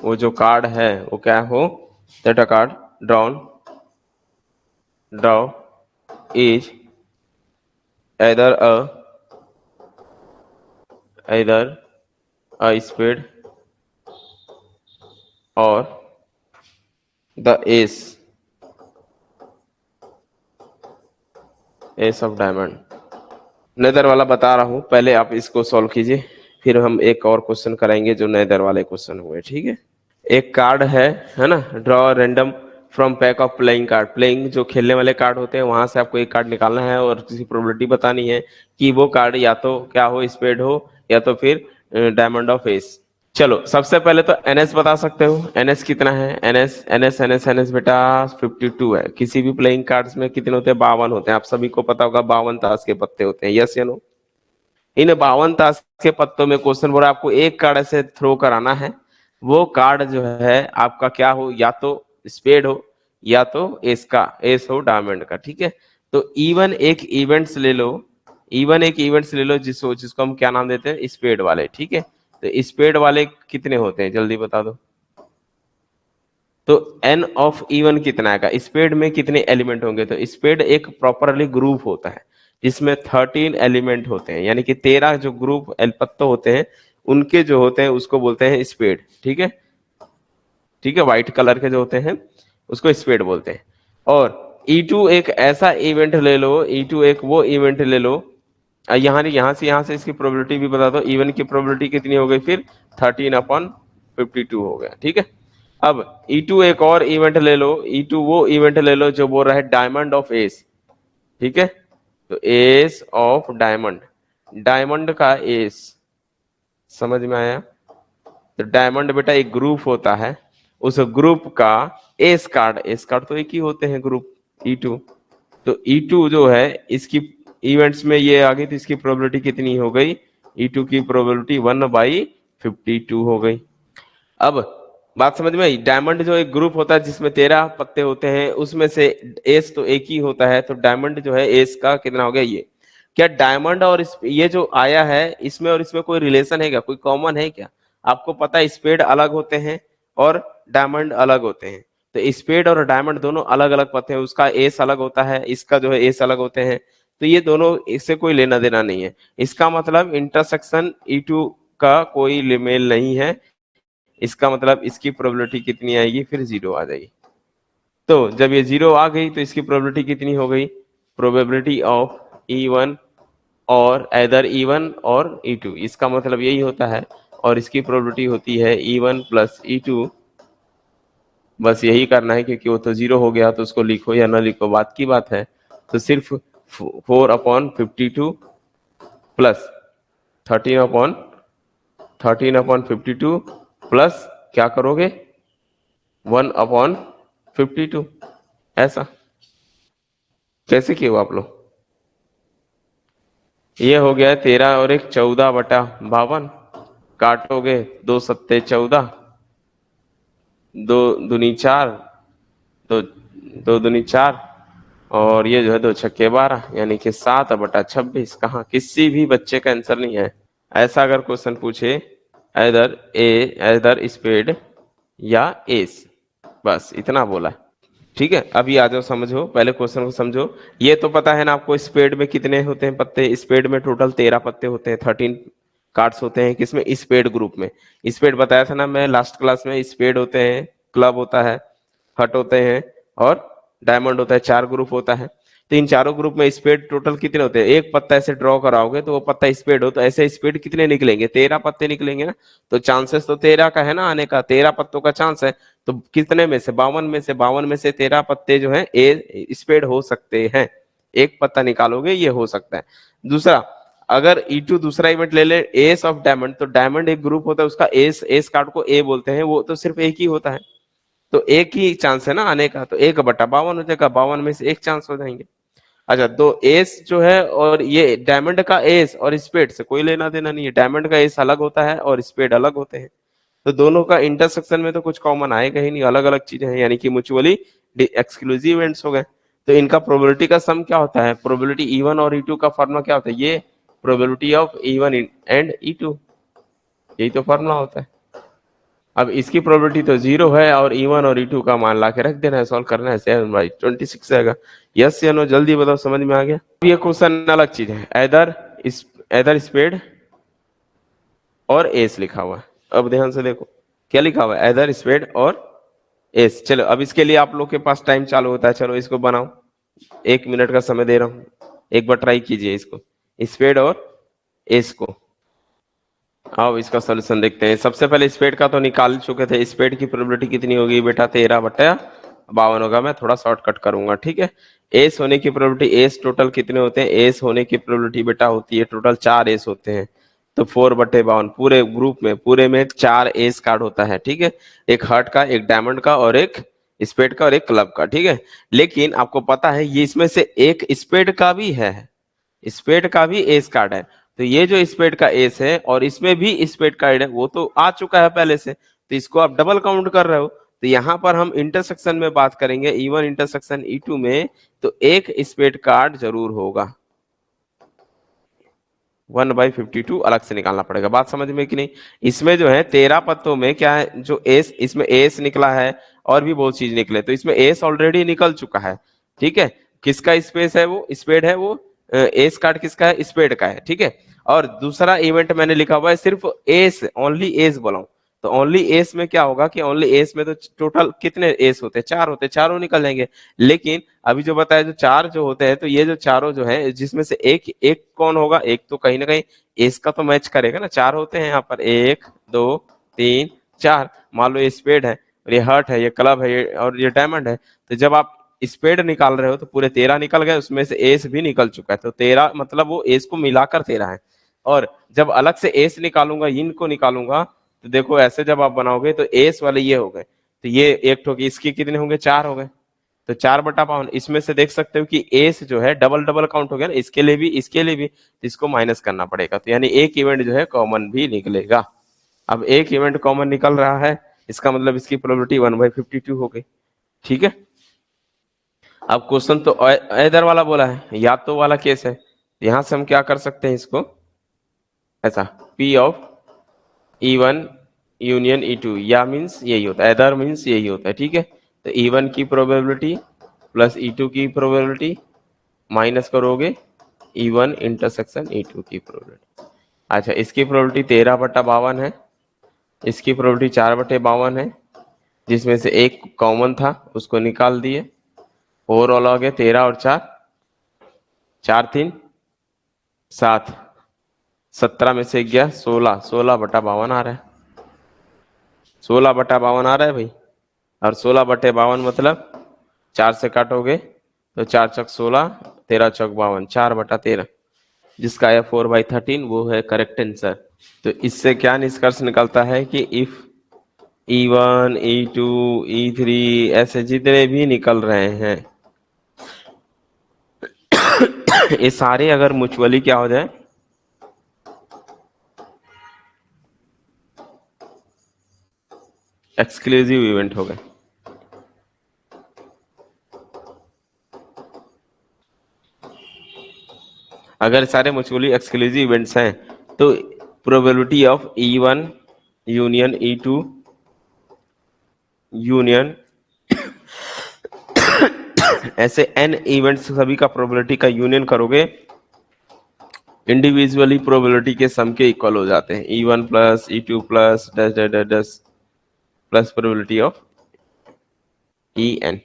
वो जो कार्ड है वो क्या हो, that a card draw is either a spade or the ace of diamond। Neither वाला बता रहा हूं, पहले आप इसको सॉल्व कीजिए, फिर हम एक और क्वेश्चन कराएंगे जो नेदर वाले क्वेश्चन हुए, ठीक है। एक कार्ड है ना, draw random from pack of playing card, playing जो खेलने वाले कार्ड होते हैं वहां से आपको एक कार्ड निकालना है और किसी प्रोबेबिलिटी बतानी है कि वो कार्ड या तो क्या हो, स्पेड हो या तो फिर डायमंड ऑफ एस। चलो सबसे पहले तो एनएस बता सकते हो, एनएस कितना है, एनएस बेटा 52 है। किसी भी प्लेइंग कार्ड्स में कितने होते हैं, 52 होते हैं, आप सभी को पता होगा 52 ताश के पत्ते होते हैं, यस या नो। इन 52 ताश के पत्तों में क्वेश्चन बोल रहा है आपको एक कार्ड ऐसे थ्रो कराना है, वो कार्ड जो है आपका क्या हो, या तो स्पेड हो या तो एस हो डायमंड का, ठीक है। तो इवन एक इवेंट्स ले लो, जिसको हम क्या नाम देते हैं, स्पेड वाले, ठीक है। तो स्पेड वाले कितने होते हैं, जल्दी बता दो। तो एन ऑफ इवन कितना आएगा, स्पेड में कितने एलिमेंट होंगे, तो स्पेड एक प्रॉपरली ग्रुप होता है जिसमें 13 एलिमेंट होते हैं, यानी कि 13 जो ग्रुप पत्ते होते हैं उनके जो होते हैं उसको बोलते हैं स्पेड, ठीक है। ठीक है, व्हाइट कलर के जो होते हैं उसको स्पेड बोलते हैं। और E2 एक ऐसा इवेंट ले लो, E2 एक वो इवेंट ले लो, यहाँ से इसकी प्रोबेबिलिटी भी बता दो, इवन की प्रोबेबिलिटी कितनी हो गई फिर, 13/52 हो गया, ठीक है। अब E2 एक और इवेंट ले लो, E2 वो इवेंट ले लो जो बोल रहा है डायमंड ऑफ एस, ठीक है। तो एस ऑफ डायमंड, डायमंड का एस, समझ में आया। तो डायमंड बेटा एक ग्रुप होता है, उस ग्रुप का एस कार्ड तो एक ही होते हैं ग्रुप E2। तो E2 जो है इसकी इवेंट्स में ये आ गई तो इसकी प्रोबेबिलिटी कितनी हो गई? E2 की प्रोबेबिलिटी 1/52 हो गई। अब बात समझ में आई? डायमंड जो एक ग्रुप होता है जिसमें 13 पत्ते होते हैं, उसमें से एस तो एक ही होता है, तो डायमंड जो है एस का कितना हो गया ये? क्या डायमंड और ये जो आया है इसमें और इसमें कोई रिलेशन है क्या, कोई कॉमन है क्या? आपको पता है स्पेड अलग होते हैं और डायमंड अलग होते हैं, तो स्पेड और डायमंड दोनों अलग अलग पत्ते हैं, उसका एस अलग होता है, इसका जो है एस अलग होते हैं, तो ये दोनों इससे कोई लेना देना नहीं है। इसका मतलब इंटरसेक्शन E2 का कोई मेल नहीं है। इसका मतलब इसकी प्रोबेबिलिटी कितनी आएगी? फिर 0 आ जाएगी। तो जब ये 0 आ गई तो इसकी प्रोबेबिलिटी कितनी हो गई? प्रोबेबिलिटी ऑफ E1 और either E1 और E2, इसका मतलब यही होता है। और इसकी प्रोबेबिलिटी होती है E1 प्लस E2। बस यही करना है, क्योंकि वो तो 0 हो गया, तो उसको लिखो या ना लिखो बात की बात है। तो सिर्फ 4/52 प्लस 13/52 प्लस क्या करोगे? 1/52। ऐसा कैसे किए हो आप लोग? ये हो गया 13 और 1 14/52। काटोगे 2 सत्ते 14, 2 दूनी 4, 2 दूनी 4, और ये जो है 2 छक्के 12, यानी कि 7/26। कहाँ किसी भी बच्चे का आंसर नहीं है। ऐसा अगर क्वेश्चन पूछे एदर स्पेड या एस, बस इतना बोला है। ठीक है, अभी आ जाओ, समझो पहले क्वेश्चन को समझो। ये तो पता है ना आपको स्पेड में कितने होते हैं पत्ते? स्पेड में टोटल 13 पत्ते होते हैं, 13 कार्ड्स होते हैं। किसमें? स्पेड ग्रुप में। स्पेड बताया था ना मैं लास्ट क्लास में, स्पेड होते हैं, क्लब होता है, हट होते हैं और डायमंड होता है, 4 ग्रुप होता है। तो इन चारों ग्रुप में स्पेड टोटल कितने होते हैं? एक पत्ता ऐसे ड्रॉ कराओगे तो वो पत्ता स्पेड हो, तो ऐसे स्पेड कितने निकलेंगे? 13 पत्ते निकलेंगे ना। तो चांसेस तो 13 का है ना आने का, 13 पत्तों का चांस है। तो कितने में से? 52 में से 13 पत्ते जो है ए स्पेड हो सकते हैं। एक पत्ता निकालोगे ये हो सकता है। दूसरा, अगर E2 दूसरा इवेंट ले ले, एस ऑफ डायमंड, तो डायमंड एक ग्रुप होता है, उसका एस कार्ड को ए बोलते हैं, वो तो सिर्फ एक ही होता है, तो एक ही चांस है ना आने का, तो 1/52 हो जाएगा, 52 में से एक चांस हो जाएंगे। अच्छा, तो एस जो है और ये डायमंड का एस और स्पेड से कोई लेना देना नहीं है, डायमंड का एस अलग होता है और स्पेड अलग होते हैं, तो दोनों का इंटरसेक्शन में तो कुछ कॉमन आएगा ही नहीं, अलग अलग चीजें हैं, यानी कि म्यूचुअली एक्सक्लूसिव इवेंट्स हो गए। तो इनका प्रोबेबिलिटी का सम क्या होता है? प्रोबेबिलिटी E1 और E2 का फॉर्मूला क्या होता है? ये probability of E1 and E2, यही तो फॉर्मूला होता है। अब इसकी प्रोबेबिलिटी तो 0 है और E1 और E2 का मान ला के रख देना है, सॉल्व करना है, 7/26 आएगा। यस या नो, जल्दी बताओ, समझ में आ गया? ये क्वेश्चन अलग चीज है, एदर स्पेड और एस लिखा हुआ है। अब ध्यान से देखो क्या लिखा हुआ है, एदर स्पेड और एस। चलो अब इसके लिए आप लोग के पास टाइम चालू होता है, चलो इसको बनाओ, 1 मिनट का समय दे रहा हूं, एक बार ट्राई कीजिए इसको, स्पेड और एस को। आओ इसका सोल्यूशन देखते हैं। सबसे पहले स्पेड का तो निकाल चुके थे, स्पेड की प्रोबेबिलिटी कितनी होगी बेटा? 13/52 होगा। मैं थोड़ा शॉर्टकट करूंगा, ठीक है। एस होने की प्रोबेबिलिटी, एस टोटल कितने होते हैं? एस होने की प्रोबेबिलिटी बेटा होती है टोटल 4 एस होते हैं, तो 4/52, पूरे ग्रुप में पूरे में 4 एस कार्ड होता है, ठीक है। एक हार्ट का, एक डायमंड का, और एक स्पेड का, और एक क्लब का, ठीक है। लेकिन आपको पता है ये इसमें से एक स्पेड का भी है, स्पेड का भी एस कार्ड है, तो ये जो स्पेड का एस है और इसमें भी स्पेड कार्ड है, वो तो आ चुका है पहले से, तो इसको आप डबल काउंट कर रहे हो। तो यहां पर हम इंटरसेक्शन में बात करेंगे, E1 इंटरसेक्शन E2 में, तो एक स्पेड कार्ड जरूर होगा। 1/52 अलग से निकालना पड़ेगा, बात समझ में कि नहीं? इसमें जो है 13 पत्तों में क्या है, जो एस, इसमें एस निकला है और भी बहुत चीज निकले, तो इसमें एस ऑलरेडी निकल चुका है, ठीक है। किसका स्पेस है? वो स्पेड है, वो एस कार्ड किसका है? स्पेड का है, ठीक है। और दूसरा इवेंट मैंने लिखा हुआ है सिर्फ एस, ओनली एस बोला हूं, तो ओनली एस में क्या होगा कि ओनली एस में तो टोटल कितने एस होते हैं? 4 होते हैं, चारों निकल जाएंगे। लेकिन अभी जो बताया, जो 4 जो होते हैं, तो ये जो चारों जो है, जिसमें से एक एक कौन होगा? एक तो कहीं ना कहीं एस का तो मैच करेगा ना, 4 होते हैं यहाँ पर, 1 2 3 4। मान लो ये स्पेड है और ये हर्ट है, ये क्लब है, ये और ये डायमंड है, तो जब आप स्पेड निकाल रहे हो तो पूरे 13 निकल गए, उसमें से एस भी निकल चुका है, तो 13 मतलब वो एस को मिलाकर 13 है। और जब अलग से एस निकालूंगा, इनको निकालूंगा, तो देखो ऐसे जब आप बनाओगे तो एस वाले ये हो गए, तो ये एक ठोक, इसके कितने होंगे, 4 हो गए, तो 4/52। इसमें से देख सकते हो कि ए से जो है डबल डबल काउंट हो गया ना, इसके लिए भी इसके लिए भी, तो इसको माइनस करना पड़ेगा, तो यानी एक इवेंट जो है कॉमन भी निकलेगा। अब एक इवेंट कॉमन निकल रहा है, इसका मतलब इसकी प्रोबेबिलिटी 1/52 हो गई। ठीक है, अब क्वेश्चन तो इधर वाला बोला है, या तो वाला केस है, यहां से हम क्या कर सकते हैं इसको ऐसा, P of E1 union E2, या मीन्स यही होता है, इधर मीन्स यही होता है। ठीक है, तो E1 की प्रोबेबिलिटी प्लस E2 की प्रोबेबिलिटी माइनस करोगे E1 इंटरसेक्शन E2 की प्रोबेबिलिटी। अच्छा, इसकी प्रोबेबिलिटी 13/52 है, इसकी प्रोबेबिलिटी 4/52 है, जिसमें से एक कॉमन था उसको निकाल दिए, ओवरऑल हो गया 13 और 4, 4 3 7, 17 में से गया 16, 16/52 आ रहा है, 16/52 आ रहा है भाई। और 16/52 मतलब 4 से काटोगे तो 4 चक 16, 13 चक 52, 4/13, जिसका है 4/13, वो है करेक्ट आंसर। तो इससे क्या निष्कर्ष निकलता है कि इफ E1 E2 E3 ऐसे जितने भी निकल रहे हैं ये सारे अगर म्यूचुअली क्या हो जाए, एक्सक्लूसिव इवेंट हो गए। अगर सारे म्यूचुअली एक्सक्लूसिव इवेंट्स हैं तो probability of E1 union E2 union ऐसे n इवेंट्स सभी का प्रोबेबिलिटी का यूनियन करोगे, इंडिविजुअली प्रोबेबिलिटी के सम के इक्वल हो जाते हैं, E1 plus E2 plus dash dash dash dash plus probability of En।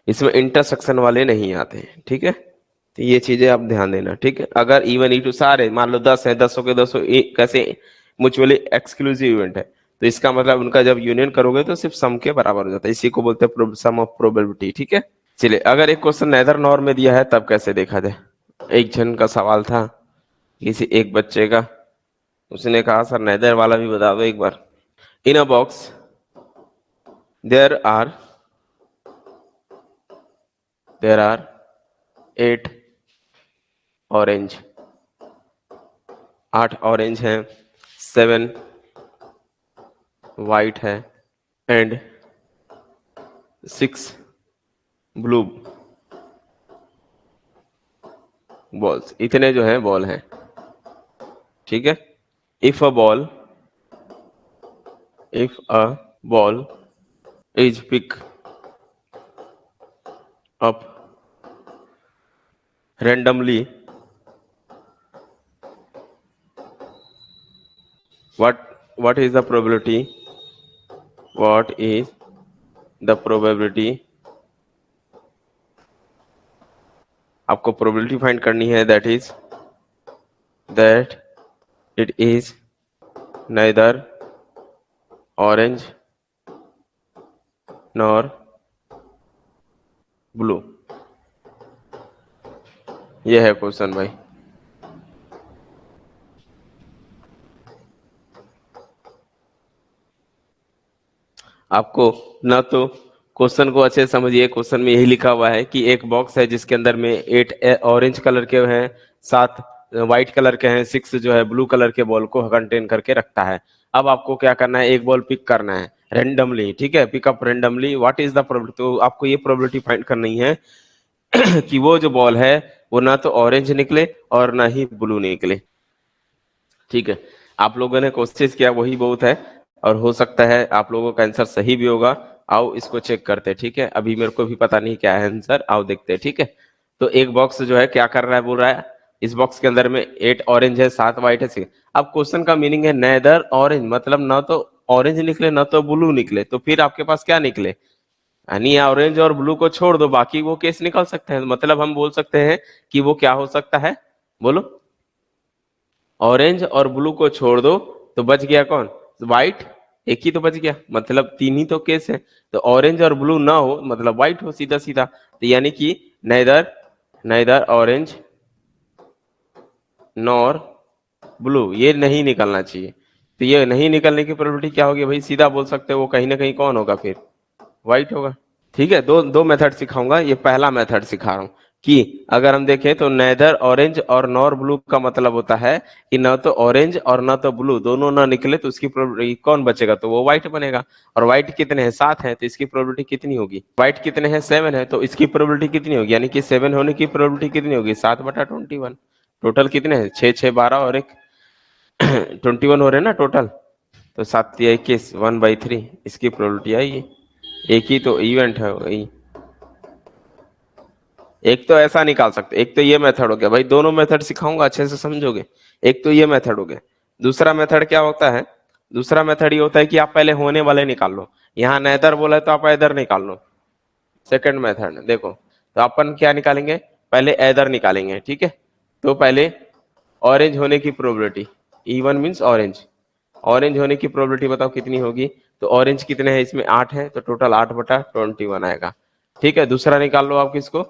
इसमें इंटरसेक्शन वाले नहीं आते हैं। ठीक है, तो ये चीजें आप ध्यान देना। ठीक है, अगर E1 E2 सारे मान लो 10 है, 10 के 10 कैसे म्यूचुअली एक्सक्लूसिव इवेंट है, तो इसका मतलब उनका जब यूनियन करोगे तो सिर्फ सम के बराबर हो जाता है, इसी को बोलते हैं सम ऑफ प्रोबेबिलिटी। ठीक है, चलिए अगर एक क्वेश्चन नेदर नॉर में दिया है तब कैसे देखा जाए। एक जन का सवाल था, किसी एक बच्चे का, उसने कहा सर नेदर वाला भी बता दो एक बार। In a box there are 8 orange, 8 orange हैं, 7 वाइट है एंड 6 ब्लू बॉल्स, इतने जो है बॉल हैं। ठीक है, if a ball is pick up randomly, what is the probability, what is the probability, आपको प्रोबेबिलिटी फाइंड करनी है, that it is neither orange nor blue. ये है क्वेश्चन भाई। आपको ना तो क्वेश्चन को अच्छे से समझिए, क्वेश्चन में यही लिखा हुआ है कि एक बॉक्स है जिसके अंदर में 8 ऑरेंज कलर के हैं, 7 व्हाइट कलर के हैं, 6 जो है ब्लू कलर के बॉल को कंटेन करके रखता है। अब आपको क्या करना है, एक बॉल पिक करना है रेंडमली। ठीक है, pickup randomly, what is the probability, तो आपको ये प्रोबेबिलिटी फाइंड करनी है कि वो जो बॉल है वो ना तो ऑरेंज निकले और ना ही ब्लू निकले। ठीक है, आप लोगों ने कोशिश किया वही बहुत है, और हो सकता है आप लोगों का आंसर सही भी होगा। आओ इसको चेक करते हैं। ठीक है, अभी मेरे को भी पता नहीं क्या है आंसर, आओ देखते हैं। ठीक है, तो एक बॉक्स जो है क्या कर रहा है, बोल रहा है इस बॉक्स के अंदर में 8 ऑरेंज है, 7 व्हाइट है, 6। अब क्वेश्चन का मीनिंग है नेदर ऑरेंज, मतलब ना तो ऑरेंज निकले ना तो ब्लू निकले, तो फिर आपके पास क्या निकले, यानी ऑरेंज और ब्लू को छोड़ दो, बाकी वो केस निकल सकते हैं। मतलब हम बोल सकते हैं कि वो क्या हो सकता है, बोलो, ऑरेंज और ब्लू को छोड़ दो तो बच गया कौन, व्हाइट, एक ही तो बच गया, मतलब 3 ही तो केस है। तो ऑरेंज और ब्लू ना हो मतलब व्हाइट हो, सीधा सीधा। तो यानी कि neither neither orange nor blue, ये नहीं निकलना चाहिए। तो ये नहीं निकलने की प्रोबेबिलिटी क्या होगी भाई, सीधा बोल सकते हो वो कहीं ना कहीं कौन होगा फिर, व्हाइट होगा। ठीक है, दो दो मेथड सिखाऊंगा, ये पहला मेथड सिखा रहा हूँ कि अगर हम देखें तो नेदर ऑरेंज और नॉर ब्लू का मतलब होता है कि न तो ऑरेंज और न तो ब्लू दोनों ना निकले, तो उसकी प्रोबेबिलिटी कौन बचेगा, तो वो व्हाइट बनेगा। और व्हाइट कितने हैं, 7 है, तो इसकी प्रोबेबिलिटी कितनी होगी, व्हाइट कितने हैं, 7 है, तो इसकी प्रोबेबिलिटी कितनी होगी, यानी कि 7 होने की प्रोबेबिलिटी कितनी होगी, 7/21। टोटल कितने हैं, 6 6 12 और एक 21 हो रहे हैं ना टोटल, तो 7 या 21, 1/3 इसकी प्रोबेबिलिटी आएगी। एक ही तो इवेंट है वही। एक तो ऐसा निकाल सकते, एक तो ये मेथड हो गया भाई, दोनों मेथड सिखाऊंगा अच्छे से समझोगे। एक तो ये मेथड हो गया। दूसरा मेथड क्या होता है, दूसरा मेथड ये होता है कि आप पहले होने वाले निकाल लो। यहाँ नेदर बोला है तो आप इधर निकाल लो। सेकंड मेथड देखो, तो अपन क्या निकालेंगे, पहले एदर निकालेंगे, ठीक है। तो पहले ऑरेंज होने की probability, E1 means orange, orange होने की प्रोबेबिलिटी बताओ कितनी होगी, तो ऑरेंज कितने हैं इसमें, 8 है, तो टोटल 8/21 आएगा। ठीक है, दूसरा निकाल लो आप किसको,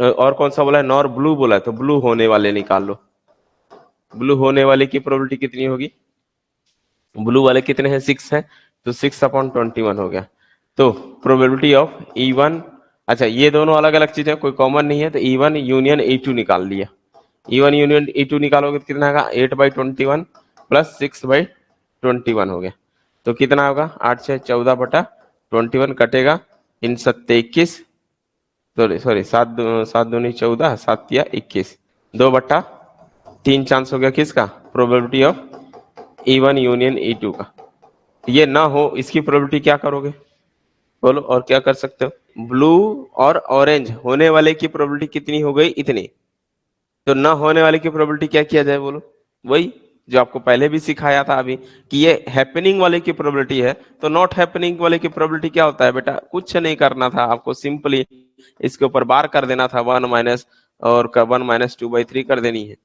और कौन सा बोला है, नॉर ब्लू बोला है, तो ब्लू होने वाले निकाल लो। ब्लू होने वाले की प्रोबेबिलिटी कितनी होगी, ब्लू वाले कितने हैं, 6 है, तो 6/21 हो गया। तो प्रोबेबिलिटी ऑफ E1, अच्छा ये दोनों अलग अलग चीजें, कोई कॉमन नहीं है, तो E1 यूनियन E2 निकाल लिया। E1 यूनियन E2 निकालोगे तो कितना होगा, 8/21 प्लस 6/21 हो गया, तो कितना होगा, 8 6 14/21 कटेगा, इन 7 21, सॉरी 7 7 दूनी 14, 7 या 21, 2/3 चांस हो गया किसका, probability of E1 union E2 का। ये ना हो इसकी प्रोबेबिलिटी क्या करोगे, बोलो, और क्या कर सकते हो, ब्लू और ऑरेंज होने वाले की प्रोबेबिलिटी कितनी हो गई, इतनी। तो ना होने वाले की प्रोबेबिलिटी क्या किया जाए, बोलो, वही जो आपको पहले भी सिखाया था अभी, कि ये हैपनिंग वाले की प्रोबेबिलिटी है, तो नॉट हैपनिंग वाले की प्रोबेबिलिटी क्या होता है बेटा, कुछ नहीं करना था आपको, सिंपली इसके ऊपर बार कर देना था, 1 माइनस और 1 - 2/3 कर देनी है।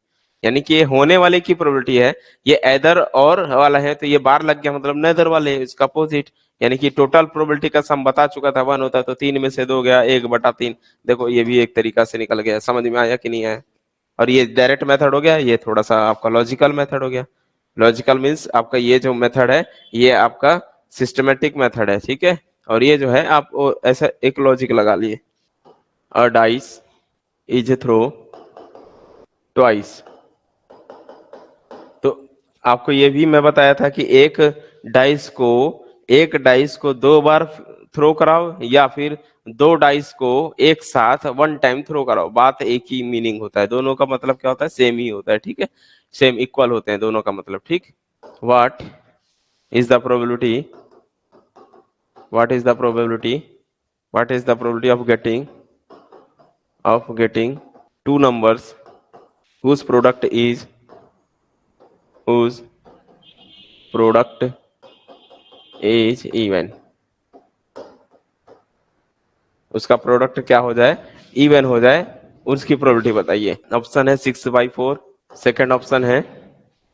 यानी कि ये होने वाले की प्रोबेबिलिटी है, ये एदर और वाला है, तो ये बार लग गया मतलब नेदर वाले, इसका अपोजिट। यानी कि टोटल प्रोबेबिलिटी का सम बता चुका था 1 होता है, तो 3 में से 2 गया, 1/3। देखो ये भी एक तरीका से निकल गया, समझ में आया कि नहीं आया। और ये डायरेक्ट मेथड हो गया, ये थोड़ा सा आपका लॉजिकल मेथड हो गया। लॉजिकल मीन्स आपका ये जो मेथड है ये आपका सिस्टमेटिक मेथड है, ठीक है। और ये जो है आप ऐसा एक लॉजिक लगा लिए, a dice is throw twice. तो आपको ये भी मैं बताया था कि एक डाइस को 2 बार थ्रो कराओ, या फिर 2 डाइस को एक साथ 1 टाइम थ्रो कराओ, बात एक ही मीनिंग होता है, दोनों का मतलब क्या होता है, सेम ही होता है, ठीक है, सेम इक्वल होते हैं दोनों का मतलब, ठीक। What is the probability, what is the probability, what is the probability of getting 2 numbers whose product is whose product is even, उसका प्रोडक्ट क्या हो जाए, इवन हो जाए, उसकी प्रोबेबिलिटी बताइए। ऑप्शन है 6/4, सेकंड ऑप्शन है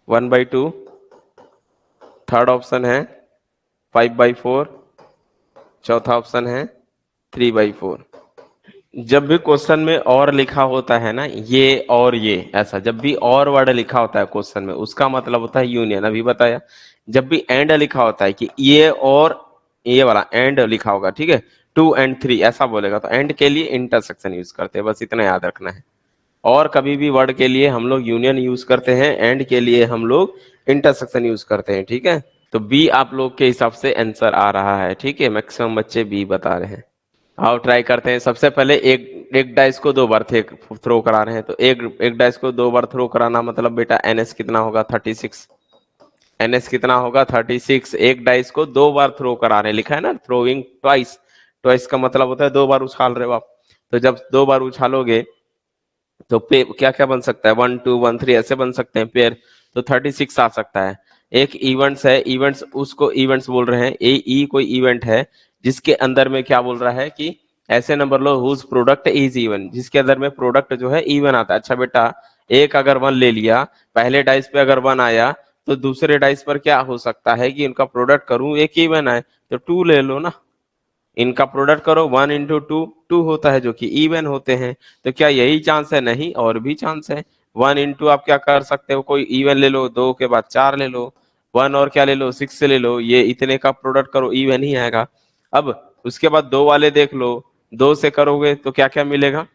1/2, थर्ड ऑप्शन है 5/4, चौथा ऑप्शन है 3/4। जब भी क्वेश्चन में और लिखा होता है ना, ये और ये, ऐसा जब भी और वर्ड लिखा होता है क्वेश्चन में, उसका मतलब होता है यूनियन, अभी बताया। जब भी एंड लिखा होता है कि ये और ये वाला एंड लिखा होगा, ठीक है, 2 and 3 ऐसा बोलेगा, तो एंड के लिए इंटरसेक्शन यूज करते हैं, बस इतना याद रखना है। और कभी भी वर्ड के लिए हम लोग यूनियन यूज करते हैं, एंड के लिए हम लोग इंटरसेक्शन यूज करते हैं, ठीक है। तो बी आप लोग के हिसाब से आंसर आ रहा है, ठीक है, मैक्सिमम बच्चे बी बता रहे हैं। आओ ट्राई करते हैं। सबसे पहले एक एक डाइस को 2 बार थ्रो करा रहे हैं, तो एक एक डाइस को 2 बार थ्रो कराना मतलब बेटा एनएस कितना होगा, 36। एनएस कितना होगा, 36। एक डाइस को 2 बार थ्रो करा रहे हैं, लिखा है ना, थ्रोइंग ट्वाइस, ट्वाइस का मतलब होता है 2 बार उछाल रहे हो आप। तो जब 2 बार उछालोगे तो पे क्या क्या बन सकता है, 1 2 1 3 ऐसे बन सकते हैं पेयर, तो 36 आ सकता है। एक इवेंट्स है, इवेंट्स उसको इवेंट्स बोल रहे हैं, ए ई कोई इवेंट है जिसके अंदर में क्या बोल रहा है कि ऐसे नंबर लो हुज प्रोडक्ट इज इवन, जिसके अंदर में प्रोडक्ट जो है इवन आता है। अच्छा बेटा, एक अगर 1 ले लिया, पहले डाइस पे अगर 1 आया, तो दूसरे डाइस पर क्या हो सकता है कि इनका प्रोडक्ट करूं एक इवन आए, तो 2 ले लो ना, इनका प्रोडक्ट करो, 1 × 2 2 होता है जो कि इवन होते हैं। तो क्या यही चांस है, नहीं, और भी चांस है। 1 × आप क्या कर सकते हो, कोई इवन ले लो, 2 के बाद 4 ले लो, वन और क्या ले लो, सिक्स से ले लो, ये इतने का प्रोडक्ट करो, इवन ही आएगा। अब उसके बाद दो वाले देख लो, दो से करोगे तो क्या क्या मिलेगा।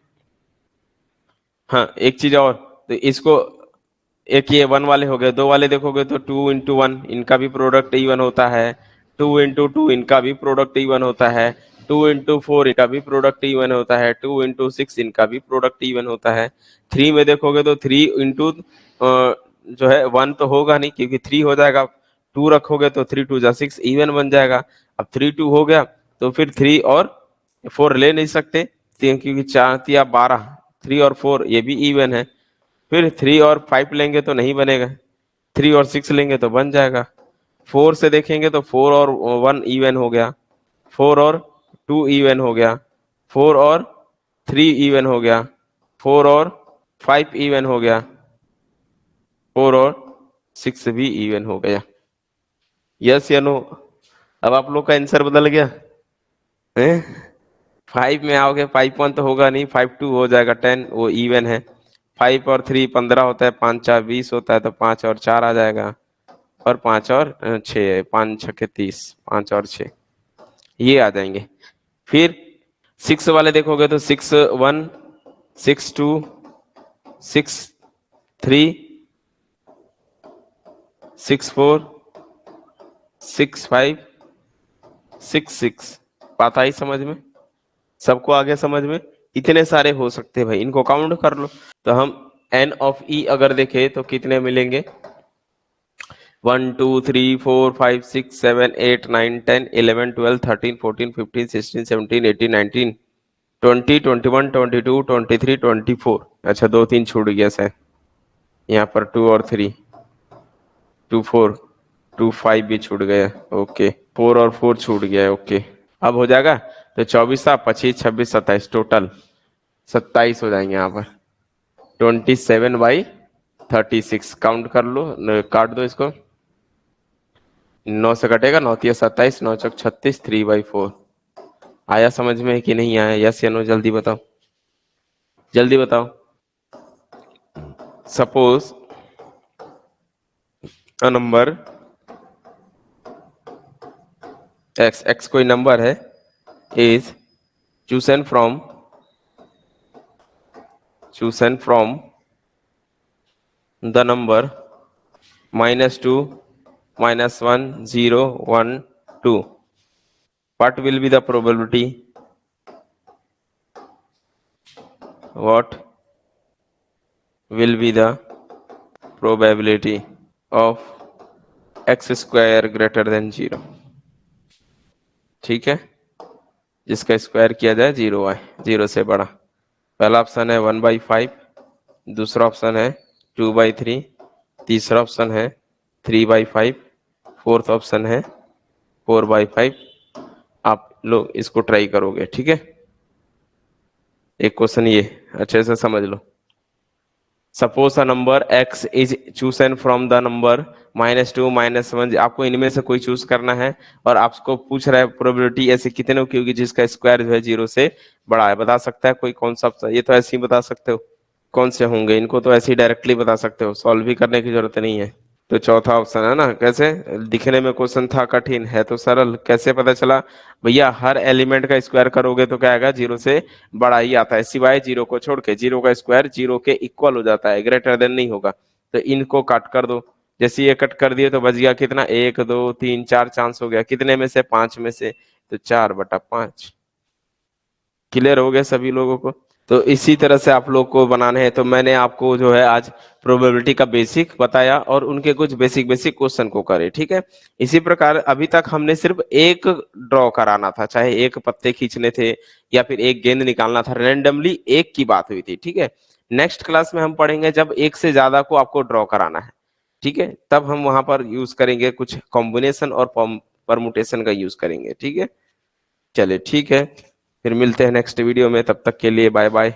हाँ एक चीज और, तो इसको, एक ये वन वाले हो गए, दो वाले देखोगे तो टू इंटू वन इनका भी प्रोडक्ट इवन होता है, टू इंटू टू इनका भी प्रोडक्ट इवन होता है, टू इंटू फोर इनका भी प्रोडक्ट इवन होता है, टू इंटू सिक्स इनका भी प्रोडक्ट इवन होता है। थ्री में देखोगे तो थ्री इंटू जो है वन तो होगा नहीं क्योंकि थ्री हो जाएगा, टू रखोगे तो थ्री टू जा सिक्स इवन बन जाएगा। अब थ्री टू हो गया तो फिर थ्री और फोर ले नहीं सकते क्योंकि चार या बारह, थ्री और फोर ये भी इवन है। फिर थ्री और फाइव लेंगे तो नहीं बनेगा, थ्री और सिक्स लेंगे तो बन जाएगा। फोर से देखेंगे तो फोर और वन इवन हो गया, फोर और टू इवन हो गया, फोर और थ्री इवन हो गया, फोर और फाइव इवन हो गया, फोर और सिक्स भी इवन हो गया। यस या नो? अब आप लोग का आंसर बदल गया है। फाइव में आओगे, फाइव वन तो होगा नहीं, फाइव टू हो जाएगा टेन, वो इवन है। फाइव और थ्री 15 होता है, पाँच चार 20 होता है, तो पाँच और चार आ जाएगा, और पाँच और छः, पाँच छक्के 30, पाँच और छः ये आ जाएंगे। फिर सिक्स वाले देखोगे तो six one, six two, six three, six four, six five, six six. बात आई समझ में? सबको आगे समझ में? इतने सारे हो सकते हैं भाई, इनको काउंट कर लो। तो हम एन ऑफ ई अगर देखें तो कितने मिलेंगे, one two three four five six seven eight nine ten eleven twelve thirteen fourteen fifteen sixteen seventeen eighteen nineteen twenty twenty one twenty two twenty three twenty four. अच्छा दो तीन छूट गया सर, यहाँ पर टू और three, two four, two five भी छूट गया, ओके, फोर और फोर छूट गया, ओके। अब हो जाएगा तो 24 25 26 27 टोटल 27 हो जाएंगे यहाँ पर, 27/36 काउंट कर लो, काट दो इसको, 9 से कटेगा, 9 तिया 27, 9 चौक 36, 3/4। आया समझ में कि नहीं आया? यस या नो? जल्दी बताओ, जल्दी बताओ। Suppose a number x, x कोई नंबर है, is chosen from the number -2 -1 0 1 2, what will be the probability, what will be the probability of x square greater than 0? ठीक है, जिसका स्क्वायर किया जाए 0 आए, 0 से बड़ा। पहला ऑप्शन है 1/5, दूसरा ऑप्शन है 2/3, तीसरा ऑप्शन है 3/5, फोर्थ ऑप्शन है 4/5। आप लोग इसको ट्राई करोगे, ठीक है। एक क्वेश्चन ये अच्छे से समझ लो। Suppose a number x is chosen from the number -2 -1, आपको इनमें से कोई चूज करना है और आपको पूछ रहा है प्रोबेबिलिटी ऐसे कितने की होगी जिसका स्क्वायर जो है 0 से बड़ा है। बता सकता है कोई कौन सा? ये तो ऐसे ही बता सकते हो कौन से होंगे, इनको तो ऐसे ही डायरेक्टली बता सकते हो, सॉल्व भी करने की जरूरत नहीं है। तो चौथा ऑप्शन है ना, कैसे दिखने में क्वेश्चन था कठिन, है तो सरल, कैसे पता चला भैया? हर एलिमेंट का स्क्वायर करोगे तो क्या आएगा? 0 से बड़ा ही आता है, सिवाय 0 को छोड़ के। 0 का स्क्वायर 0 के इक्वल हो जाता है, ग्रेटर देन नहीं होगा। तो इनको काट कर दो, जैसे ये कट कर दिए तो बच गया कितना, 1 2 3 4 चांस हो गया, कितने में से? 5 में से, तो 4/5। क्लियर हो गया सभी लोगों को? तो इसी तरह से आप लोग को बनाने हैं। तो मैंने आपको जो है आज प्रोबेबिलिटी का बेसिक बताया और उनके कुछ बेसिक बेसिक क्वेश्चन को करे, ठीक है। इसी प्रकार अभी तक हमने सिर्फ एक ड्रॉ कराना था, चाहे एक पत्ते खींचने थे या फिर एक गेंद निकालना था, रैंडमली एक की बात हुई थी, ठीक है। नेक्स्ट क्लास में हम पढ़ेंगे जब एक से ज्यादा को आपको ड्रॉ कराना है, ठीक है, तब हम वहां पर यूज करेंगे कुछ कॉम्बिनेशन और परमुटेशन का यूज करेंगे, ठीक है। चलिए ठीक है, फिर मिलते हैं नेक्स्ट वीडियो में, तब तक के लिए बाय बाय।